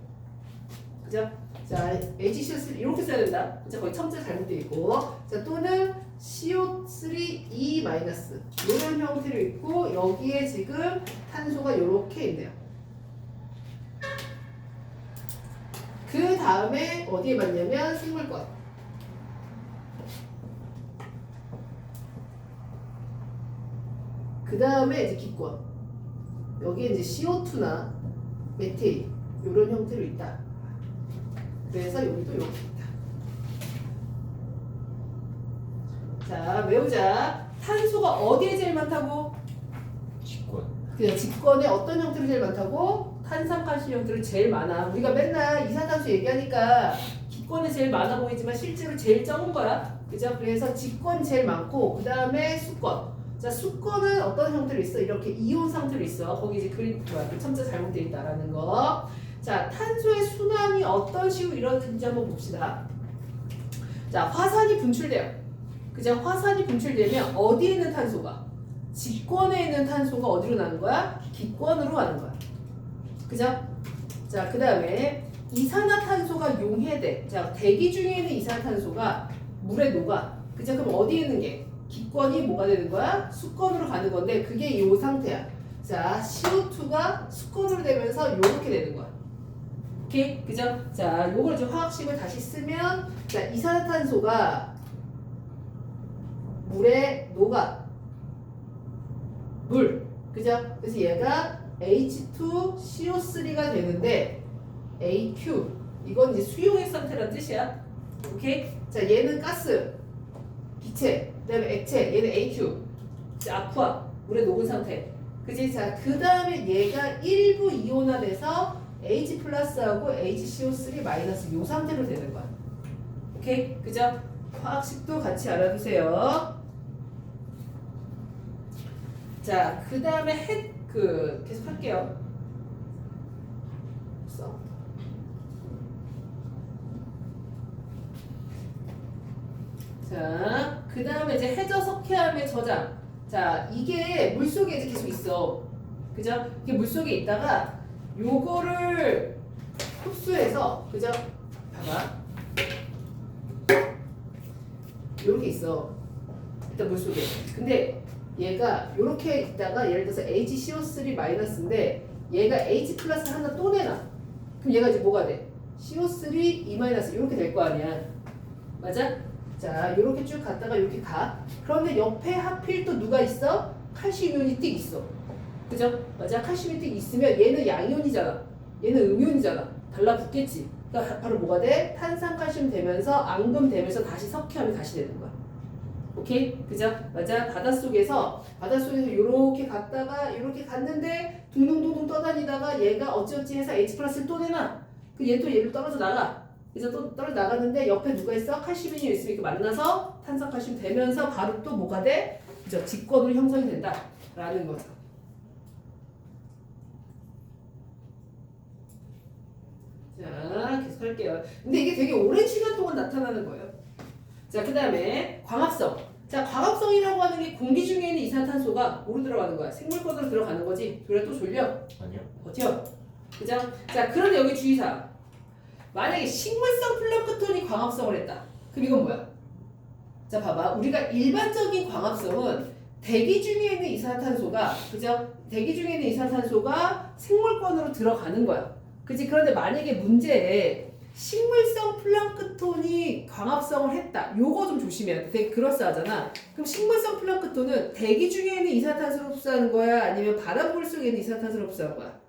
그죠? 자, HCO3 이렇게 써야 된다. 그죠? 거기 첨자 잘못되어 있고. 자, 또는 CO3E 마이너스. 이런 형태로 있고 여기에 지금 탄소가 이렇게 있네요. 그 다음에 어디에 맞냐면 생물권. 그 다음에 이제 기권. 여기에 이제 CO2나 메테인 이런 형태로 있다. 그래서 여기도 이렇게 있다. 자, 외우자. 탄소가 어디에 제일 많다고? 직권. 그냥 직권에 어떤 형태로 제일 많다고? 탄산칼슘 형태로 제일 많아. 우리가 맨날 이산탄소 얘기하니까 기권에 제일 많아 보이지만 실제로 제일 적은 거야. 그죠? 그래서 직권 제일 많고 그 다음에 수권. 자, 수권은 어떤 형태로 있어? 이렇게 이온 상태로 있어. 거기 이제 첨자 잘못되어 있다라는 거. 자, 탄소의 순환이 어떤 식으로 이루어지는지 한번 봅시다. 자, 화산이 분출돼요. 그죠? 화산이 분출되면 어디에 있는 탄소가? 직권에 있는 탄소가 어디로 나는 거야? 기권으로 가는 거야. 그죠? 자, 그 다음에 이산화탄소가 용해돼. 자, 대기 중에 있는 이산화탄소가 물에 녹아. 그죠? 그럼 어디에 있는 게? 기권이 뭐가 되는 거야? 수권으로 가는 건데 그게 이 상태야. 자, CO2가 수권으로 되면서 이렇게 되는 거야. 오케이? 그죠? 자, 요걸 이제 화학식을 다시 쓰면 자, 이산화탄소가 물에 녹아. 물. 그죠? 그래서 얘가 H2CO3가 되는데 AQ 이건 이제 수용액 상태라는 뜻이야. 오케이? 자 얘는 가스, 기체, 그다음에 액체, 얘는 AQ, 아쿠아, 물에 녹은 상태. 그지? 자 그 다음에 얘가 일부 이온화돼서 H 플러스하고 HCO3 마이너스 요 상태로 되는 거야. 오케이? 그죠? 화학식도 같이 알아두세요. 자, 그 다음에 계속 할게요. 써. 자, 그 다음에 이제 해저 석회암의 저장. 자, 이게 물속에 이제 계속 있어. 그죠? 이게 물속에 있다가 요거를 흡수해서, 그죠? 봐봐. 요렇게 있어. 일단 물속에. 근데 얘가 요렇게 있다가 예를 들어서 HCO3 마이너스인데 얘가 H 플러스 하나 또 내놔. 그럼 얘가 이제 뭐가 돼? CO3 E 마이너스 이렇게 될 거 아니야. 맞아? 자, 요렇게 쭉 갔다가 이렇게 가. 그런데 옆에 하필 또 누가 있어? 칼슘 이온이 띡 있어. 그죠? 맞아? 칼슘이 띡 있으면 얘는 양이온이잖아. 얘는 음이온이잖아. 달라붙겠지. 그러니까 바로 뭐가 돼? 탄산칼슘 되면서 앙금 되면서 다시 석회암이 다시 되는 거야. 오케이? 그죠? 맞아? 바닷속에서 요렇게 갔다가 요렇게 갔는데 둥둥둥둥 떠다니다가 얘가 어찌어찌 해서 H 플러스를 또 내놔. 그 얘 또 얘를 떨어져 나가. 그래서 또 떨어져 나가는데 옆에 누가 있어? 칼슘이 있으면 이렇게 만나서 탄산칼슘 되면서 바로 또 뭐가 돼? 그죠? 직권으로 형성이 된다. 라는 거죠. 자, 계속 할게요. 근데 이게 되게 오랜 시간 동안 나타나는 거예요. 자, 그 다음에 광합성. 자, 광합성이라고 하는 게 공기 중에 있는 이산화탄소가 뭐로 들어가는 거야? 생물권으로 들어가는 거지. 그래 또 졸려? 아니요. 버텨. 그죠? 자, 그런데 여기 주의사항. 만약에 식물성 플랑크톤이 광합성을 했다. 그럼 이건 뭐야? 자, 봐봐. 우리가 일반적인 광합성은 대기 중에 있는 이산화탄소가, 그죠? 대기 중에 있는 이산화탄소가 생물권으로 들어가는 거야. 그지? 그런데 만약에 문제에 식물성 플랑크톤이 광합성을 했다. 요거 좀 조심해야 돼. 되게 그럴싸하잖아. 그럼 식물성 플랑크톤은 대기 중에 있는 이산화탄소를 흡수하는 거야? 아니면 바닷물 속에 있는 이산화탄소를 흡수하는 거야?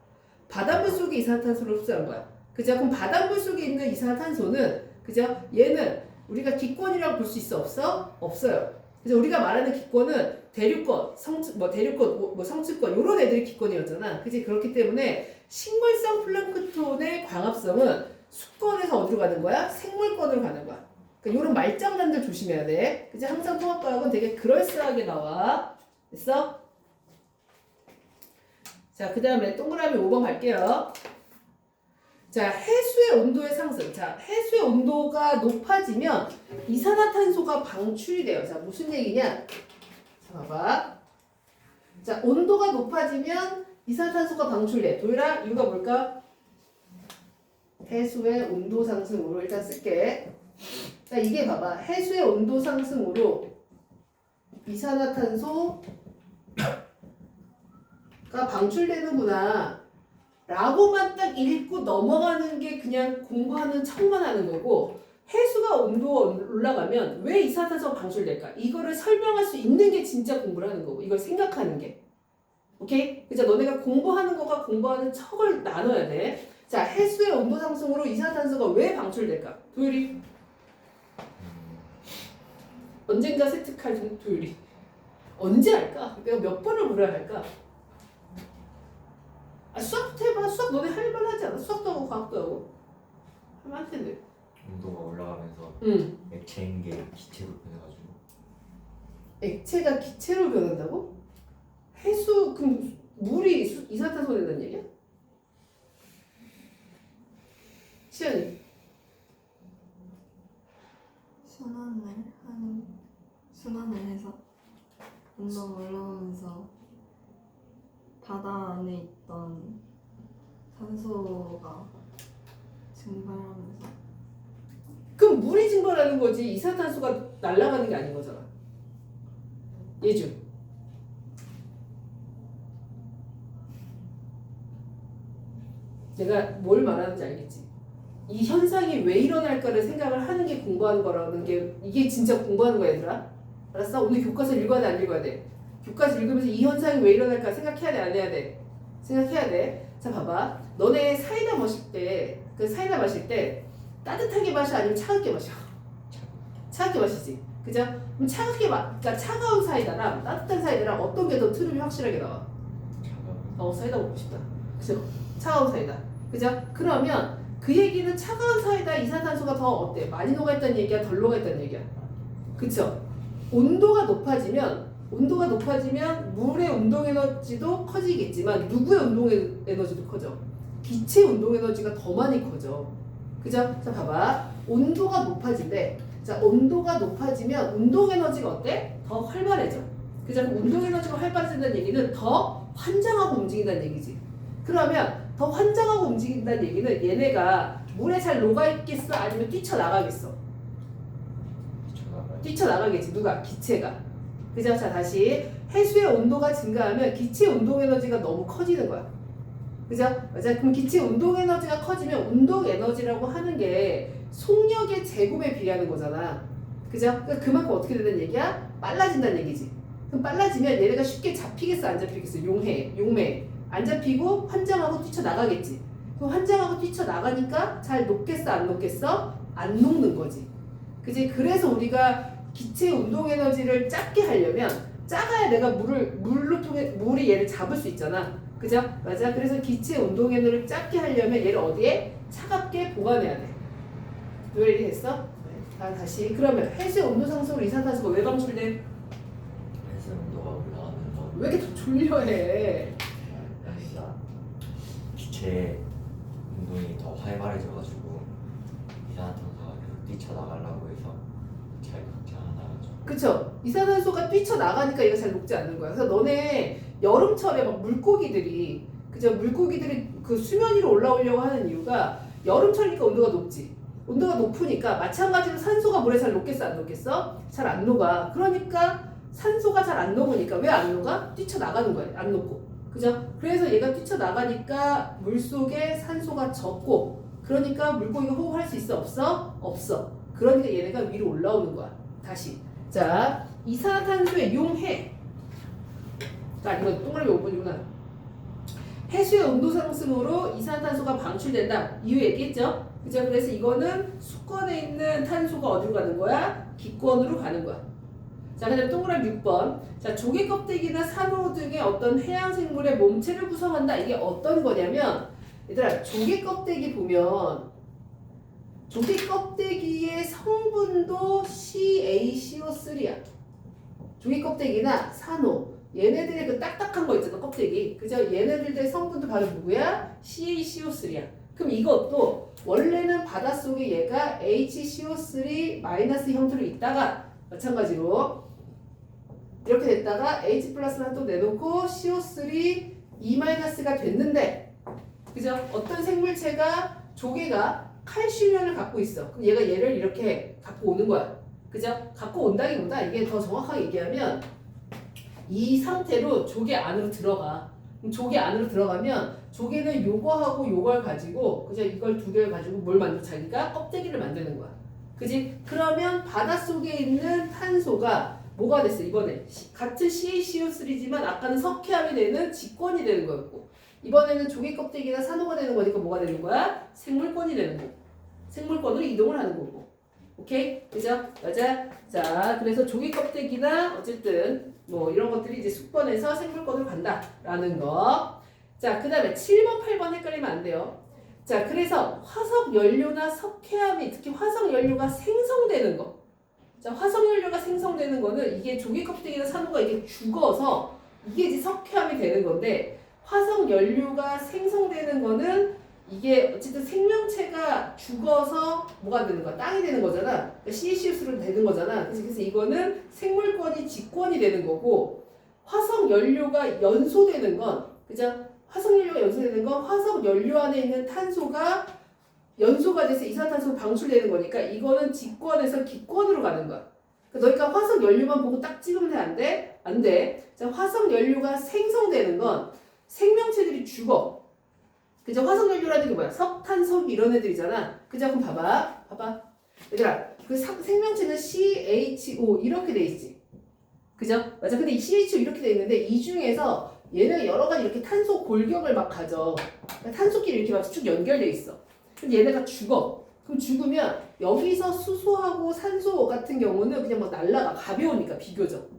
바닷물 속에 이산화탄소를 흡수하는 거야. 그죠? 그럼 바닷물 속에 있는 이산화탄소는, 그죠? 얘는 우리가 기권이라고 볼 수 있어? 없어? 없어요. 그래서 우리가 말하는 기권은 대륙권, 대륙권, 성층권 요런 애들이 기권이었잖아. 그지? 그렇기 때문에 식물성 플랑크톤의 광합성은 수권에서 어디로 가는 거야? 생물권으로 가는 거야. 그러니까 요런 말장난들 조심해야 돼. 그지? 항상 통합과학은 되게 그럴싸하게 나와. 됐어? 자, 그 다음에 동그라미 5번 갈게요. 자, 해수의 온도의 상승. 자, 해수의 온도가 높아지면 이산화탄소가 방출이 돼요. 자, 무슨 얘기냐? 자, 봐봐. 자, 온도가 높아지면 이산화탄소가 방출돼. 도율아, 이유가 뭘까? 해수의 온도 상승으로 일단 쓸게. 자, 이게 봐봐. 해수의 온도 상승으로 이산화탄소가 방출되는구나. 라고만 딱 읽고 넘어가는 게 그냥 공부하는 척만 하는 거고, 해수가 온도가 올라가면 왜 이산화탄소가 방출될까? 이거를 설명할 수 있는 게 진짜 공부를 하는 거고, 이걸 생각하는 게. 오케이? 그죠? 너네가 공부하는 거가 공부하는 척을 나눠야 돼. 자, 해수의 온도 상승으로 이산화탄소가 왜 방출될까? 도율이. 언젠가 세특할 도율이. 언제 할까? 내가 몇 번을 물어야 할까? 아, 수학부터 해봐. 수학 너네 할만 하지 않아? 수학도 하고 과학도 하고. 하면 할 텐데. 온도가 올라가면서 액체인 게 기체로 변해가지고. 액체가 기체로 변한다고? 해수, 그럼 물이 이산화탄소 낸다는 얘기야? 시연이. 순환을 해서 온도가 올라오면서 바다 안에 있던 산소가 증발하면서. 그럼 물이 증발하는 거지 이산화탄소가 날아가는 게 아닌 거잖아. 예주. 내가 뭘 말하는지 알겠지? 이 현상이 왜 일어날까를 생각을 하는 게 공부하는 거라는 게, 이게 진짜 공부하는 거야, 얘들아. 알았어? 오늘 교과서 읽어야 돼, 안 읽어야 돼? 9까지 읽으면서 이 현상이 왜 일어날까 생각해야 돼, 안 해야 돼? 생각해야 돼. 자, 봐봐. 너네 사이다 마실 때, 그 사이다 마실 때 따뜻하게 마셔, 아니면 차갑게 마셔? 차갑게 마시지. 그죠? 그럼 그러니까 차가운 사이다랑 따뜻한 사이다랑 어떤 게 더 트름이 확실하게 나와? 사이다 먹고 싶다. 그죠? 차가운 사이다. 그죠? 그러면 그 얘기는 차가운 사이다 이산화탄소가 더 어때? 많이 녹아있다는 얘기야? 덜 녹아있다는 얘기야? 그쵸? 온도가 높아지면 물의 운동 에너지도 커지겠지만 누구의 운동 에너지도 커져? 기체 운동 에너지가 더 많이 커져. 그죠? 자, 봐봐. 온도가 높아진대. 자, 온도가 높아지면 운동 에너지가 어때? 더 활발해져. 그죠? 운동 에너지가 활발해진다는 얘기는 더 환장하고 움직인다는 얘기지. 그러면 더 환장하고 움직인다는 얘기는 얘네가 물에 잘 녹아있겠어? 아니면 뛰쳐나가겠어? 뛰쳐나가겠지. 누가? 기체가. 그죠? 자, 다시. 해수의 온도가 증가하면 기체 운동 에너지가 너무 커지는 거야. 그죠? 맞아. 그럼 기체 운동 에너지가 커지면 운동 에너지라고 하는 게 속력의 제곱에 비례하는 거잖아. 그죠? 그러니까 그만큼 어떻게 된다는 얘기야? 빨라진다는 얘기지. 그럼 빨라지면 얘네가 쉽게 잡히겠어? 안 잡히겠어? 용매. 안 잡히고 환장하고 뛰쳐나가겠지. 그럼 환장하고 뛰쳐나가니까 잘 녹겠어? 안 녹겠어? 안 녹는 거지. 그지? 그래서 우리가 기체 운동 에너지를 작게 하려면 작아야 내가 물이 얘를 잡을 수 있잖아. 그죠? 맞아. 그래서 기체 운동 에너지를 작게 하려면 얘를 어디에? 차갑게 보관해야 돼. 왜 이랬어? 다시. 그러면 해수의 온도 상승으로 이산화탄소가 왜 방출돼? 해수 온도가 올라가는 거. 왜 이렇게 더 졸려해? 기체 운동이 더 활발해져가지고 이산화탄소가 계속 뛰쳐나가려고 해서 잘 녹지 않아가지고. 그쵸? 이산화탄소가 뛰쳐나가니까 얘가 잘 녹지 않는 거야. 그래서 너네 여름철에 막 물고기들이 그 수면 위로 올라오려고 하는 이유가 여름철이니까 온도가 높지. 온도가 높으니까 마찬가지로 산소가 물에 잘 녹겠어? 안 녹겠어? 잘 안 녹아. 그러니까 산소가 잘 안 녹으니까 왜 안 녹아? 뛰쳐나가는 거야. 안 녹고. 그죠? 그래서 얘가 뛰쳐나가니까 물속에 산소가 적고 그러니까 물고기가 호흡할 수 있어? 없어? 없어. 그러니까 얘네가 위로 올라오는 거야. 다시. 자, 이산화탄소의 용해. 자, 이거 동그라미 5번이구나. 해수의 온도 상승으로 이산화탄소가 방출된다. 이유 얘기했죠? 그죠? 그래서 이거는 수권에 있는 탄소가 어디로 가는 거야? 기권으로 가는 거야. 자, 그 다음에 동그라미 6번. 자, 조개 껍데기나 산호 등의 어떤 해양 생물의 몸체를 구성한다. 이게 어떤 거냐면, 얘들아, 조개 껍데기 보면, 조개 껍데기의 성분도 CaCO3야. 조개 껍데기나 산호. 얘네들의 그 딱딱한 거 있잖아, 껍데기. 그죠? 얘네들의 성분도 바로 누구야? CaCO3야. 그럼 이것도 원래는 바닷속에 얘가 HCO3- 형태로 있다가 마찬가지로 이렇게 됐다가 H 플러스만 또 내놓고 CO3 E-가 됐는데, 그죠? 어떤 생물체가 조개가 칼슘ион을 갖고 있어. 그럼 얘가 얘를 이렇게 갖고 오는 거야. 그죠? 갖고 온다기보다 이게 더 정확하게 얘기하면 이 상태로 조개 안으로 들어가. 그럼 조개 안으로 들어가면 조개는 요거하고 요걸 가지고, 그죠? 이걸 두 개를 가지고 뭘 만들어? 자기가 껍데기를 만드는 거야. 그지? 그러면 바닷속에 있는 탄소가 뭐가 됐어? 이번에 같은 CaCO3지만 아까는 석회암이 되는 직권이 되는 거였고, 이번에는 조개 껍데기나 산호가 되는 거니까 뭐가 되는 거야? 생물권이 되는 거고, 생물권으로 이동을 하는 거고. 오케이? 그죠? 맞아? 자, 그래서 조개 껍데기나 어쨌든 뭐 이런 것들이 이제 숙번에서 생물권으로 간다라는 거. 자, 그 다음에 7번, 8번 헷갈리면 안 돼요. 자, 그래서 화석 연료나 석회암이, 특히 화석 연료가 생성되는 거. 자, 화석 연료가 생성되는 거는 이게 조개 껍데기나 산호가 이게 죽어서 이게 이제 석회암이 되는 건데, 화석 연료가 생성되는 거는 이게 어쨌든 생명체가 죽어서 뭐가 되는 거야? 땅이 되는 거잖아. 그러니까 CaCO3로 되는 거잖아. 그래서 이거는 생물권이 직권이 되는 거고, 화석 연료가 연소되는 건, 그죠? 화석 연료가 연소되는 건 화석 연료 안에 있는 탄소가 연소가 돼서 이산화탄소가 방출되는 거니까 이거는 직권에서 기권으로 가는 거야. 그러니까 화석 연료만 보고 딱 찍으면 돼? 안 돼? 안 돼. 자, 화석 연료가 생성되는 건 생명체들이 죽어. 그죠? 화석 연료라는 게 뭐야? 석탄, 석 이런 애들이잖아. 그죠? 그럼 봐봐. 얘들아, 그 생명체는 CHO 이렇게 돼 있지. 그죠? 맞아. 근데 이 CH 이렇게 돼 있는데 이 중에서 얘는 여러 가지 이렇게 탄소 골격을 막 가져. 그러니까 탄소끼리 이렇게 막 쭉 연결돼 있어. 그럼 얘네가 죽어. 그럼 죽으면 여기서 수소하고 산소 같은 경우는 그냥 막 날라가. 가벼우니까 비교적.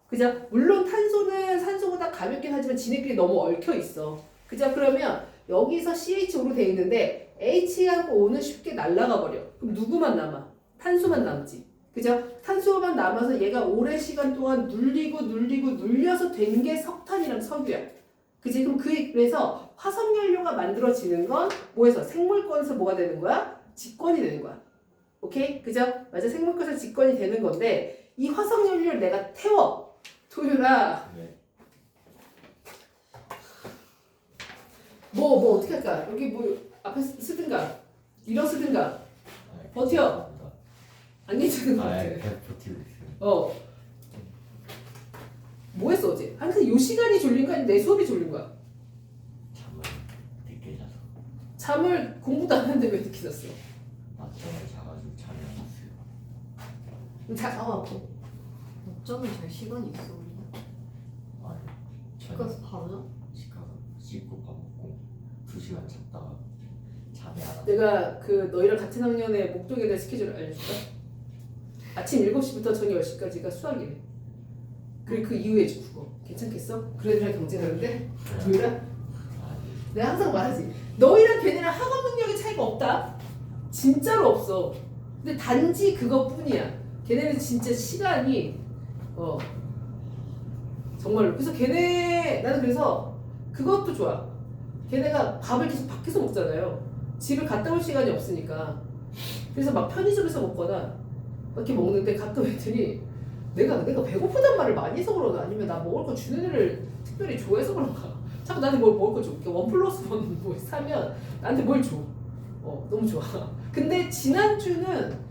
그죠? 물론 탄소는 산소보다 가볍긴 하지만 지네끼리 너무 얽혀 있어. 그죠? 그러면 여기서 CH5로 돼 있는데 H하고 O는 쉽게 날라가 버려. 그럼 누구만 남아? 탄소만 남지. 그죠? 탄소만 남아서 얘가 오랜 시간 동안 눌려서 된 게 석탄이랑 석유야. 그지? 그럼 그래서 화석연료가 만들어지는 건 뭐에서? 생물권에서 뭐가 되는 거야? 직권이 되는 거야. 오케이? 그죠? 맞아. 생물권에서 직권이 되는 건데 이 화석연료를 내가 태워. 도유라. 네. 뭐 어떻게 할까? 여기 뭐 앞에 쓰든가 밀어 쓰든가 버텨. 안 괜찮은 것 같아. 그냥 버티고 있어요. 뭐 했어 어제? 아니 근데 요 시간이 졸린 거 아니면 내 수업이 졸린 거야? 잠을 늦게 자서 잠을 공부도 안 하는데 왜 늦게 잤어? 낮잠을 자가지고 잠이 안 왔어요. 어쩌면 잘 시간이 있어 우리. 아니 집 가서 바로 자? 집 가서 씻고 밥 먹고 2시간 잤다가 잠이 안 왔어요. 내가 그 너희랑 같은 학년의 목적에 대한 스케줄을 알려줄까? 아침 7시부터 저녁 10시까지가 수학이래. 그리고 그 이후에 이제 국어. 괜찮겠어? 그래도 경쟁하는데? 도유라? 아니 내가 항상 말하지. 너희랑 걔네랑 학업 능력의 차이가 없다. 진짜로 없어. 근데 단지 그것뿐이야. 걔네는 진짜 시간이 정말로. 그래서 나는 그래서 그것도 좋아. 걔네가 밥을 계속 밖에서 먹잖아요. 집에 갔다 올 시간이 없으니까. 그래서 막 편의점에서 먹거나 이렇게 먹는데 갔다 오더니 내가 배고프단 말을 많이 해서 그러나 아니면 나 먹을 거 주는 애를 특별히 좋아해서 그런가. 자꾸 나한테 뭘 먹을 거 줘. 1+1 뭐 사면 나한테 뭘 줘. 너무 좋아. 근데 지난주는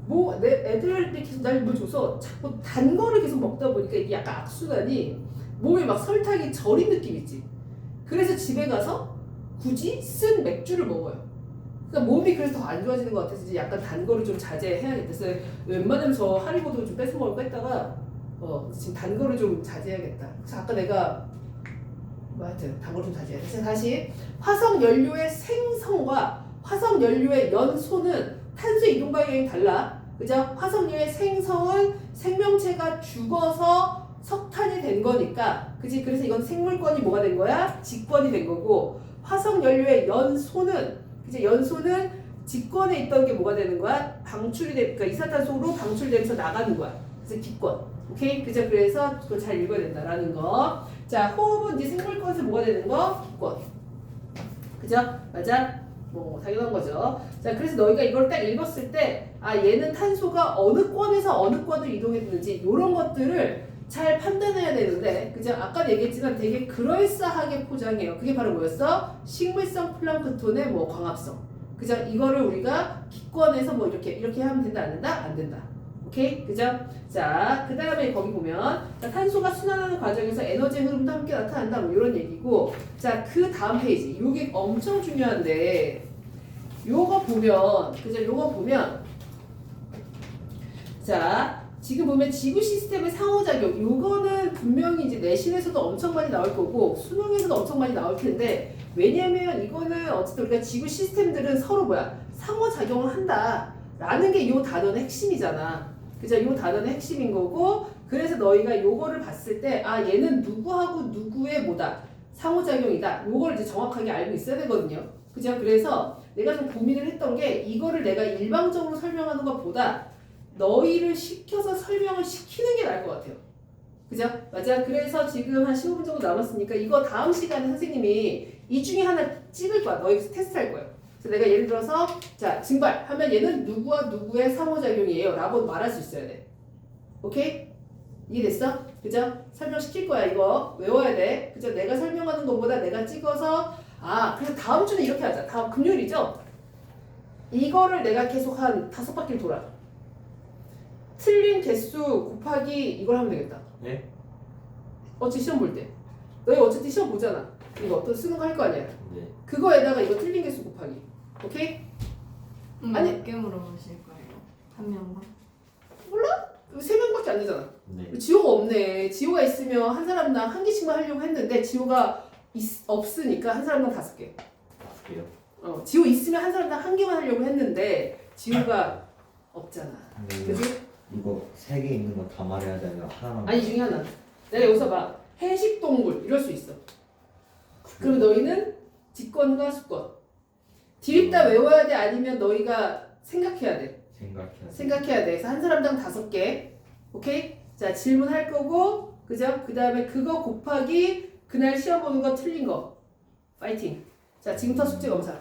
뭐 내 애들이 계속 날 뭘 줘서 자꾸 단 거를 계속 먹다 보니까 이게 약간 악순환이 몸에 막 설탕이 절인 느낌 있지. 그래서 집에 가서 굳이 쓴 맥주를 먹어요. 그러니까 몸이 그래서 더 안 좋아지는 것 같아서 이제 약간 단 거를 좀 자제해야겠다. 그래서 웬만하면 저 하리보도 좀 뺏어 먹을 거 했다가 지금 단 거를 좀 자제해야겠다. 그래서 아까 내가 뭐 하여튼 단 거를 좀 자제해야 돼. 그래서 다시 화석 연료의 생성과 화석 연료의 연소는 탄소 이동 방향이 달라. 그죠? 화석 연료의 생성은 생명체가 죽어서 석탄이 된 거니까, 그지? 그래서 이건 생물권이 뭐가 된 거야? 직권이 된 거고, 화석 연료의 연소는 이제 연소는 직권에 있던 게 뭐가 되는 거야? 방출이 그러니까 이산화탄소로 방출되면서 나가는 거야. 그래서 기권. 오케이? 그죠? 그래서 그걸 잘 읽어야 된다라는 거. 자, 호흡은 이제 생물권에서 뭐가 되는 거? 기권. 그죠? 맞아? 뭐 당연한 거죠. 자, 그래서 너희가 이걸 딱 읽었을 때, 얘는 탄소가 어느 권에서 어느 권으로 이동했는지 이런 것들을 잘 판단해야 되는데, 그죠? 아까 얘기했지만 되게 그럴싸하게 포장해요. 그게 바로 뭐였어? 식물성 플랑크톤의 뭐 광합성. 그죠? 이거를 우리가 기권에서 뭐 이렇게 하면 된다, 안 된다? 안 된다. 오케이? 그죠? 자, 그 다음에 거기 보면, 자, 탄소가 순환하는 과정에서 에너지 흐름도 함께 나타난다, 뭐 이런 얘기고, 자, 그 다음 페이지. 요게 엄청 중요한데, 요거 보면, 그죠? 요거 보면, 자, 지금 보면 지구 시스템의 상호작용, 요거는 분명히 이제 내신에서도 엄청 많이 나올 거고 수능에서도 엄청 많이 나올 텐데, 왜냐면 이거는 어쨌든 우리가 지구 시스템들은 서로 상호작용을 한다 라는 게 요 단어의 핵심이잖아. 그죠? 요 단어의 핵심인 거고, 그래서 너희가 요거를 봤을 때 얘는 누구하고 누구의 상호작용이다, 요걸 이제 정확하게 알고 있어야 되거든요. 그죠? 그래서 내가 좀 고민을 했던 게, 이거를 내가 일방적으로 설명하는 것보다 너희를 시켜서 설명을 시키는 게 나을 것 같아요. 그죠? 맞아. 그래서 지금 한 15분 정도 남았으니까 이거 다음 시간에 선생님이 이 중에 하나 찍을 거야. 너희 테스트 할 거예요. 그래서 내가 예를 들어서 자, 증발 하면 얘는 누구와 누구의 상호작용이에요 라고 말할 수 있어야 돼. 오케이? 이해됐어? 그죠? 설명시킬 거야. 이거 외워야 돼. 그죠? 내가 설명하는 것보다 내가 찍어서 그래서 다음 주는 이렇게 하자. 다음 금요일이죠? 이거를 내가 계속 한 5바퀴를 돌아. 틀린 개수 곱하기 이걸 하면 되겠다. 네? 어차피 시험 볼 때. 너희 어차피 시험 보잖아. 이거 어떤 쓰는 거 할 거 아니야. 네. 그거에다가 이거 틀린 개수 곱하기. 오케이? 아니. 몇 개 물어보실 거예요? 한 명당? 3명밖에 안 되잖아. 네. 지호가 없네. 지호가 있으면 한 사람당 한 개씩만 하려고 했는데 지호가 없으니까 한 사람당 5개. 5개요? 지호 있으면 한 사람당 한 개만 하려고 했는데 지호가 없잖아. 그지? 이거 3개 있는 거 다 말해야 되나 하나만? 아니 중에 하나. 내가 여기서 막 해식동물 이럴 수 있어. 그럼 너희는 직권과 수권. 디립다 외워야 돼 아니면 너희가 생각해야 돼? 생각해야 돼. 그래서 한 사람당 5개. 오케이? 자 질문할 거고 그죠? 그 다음에 그거 곱하기 그날 시험 보는 거 틀린 거. 파이팅. 자 지금부터 숙제 검사.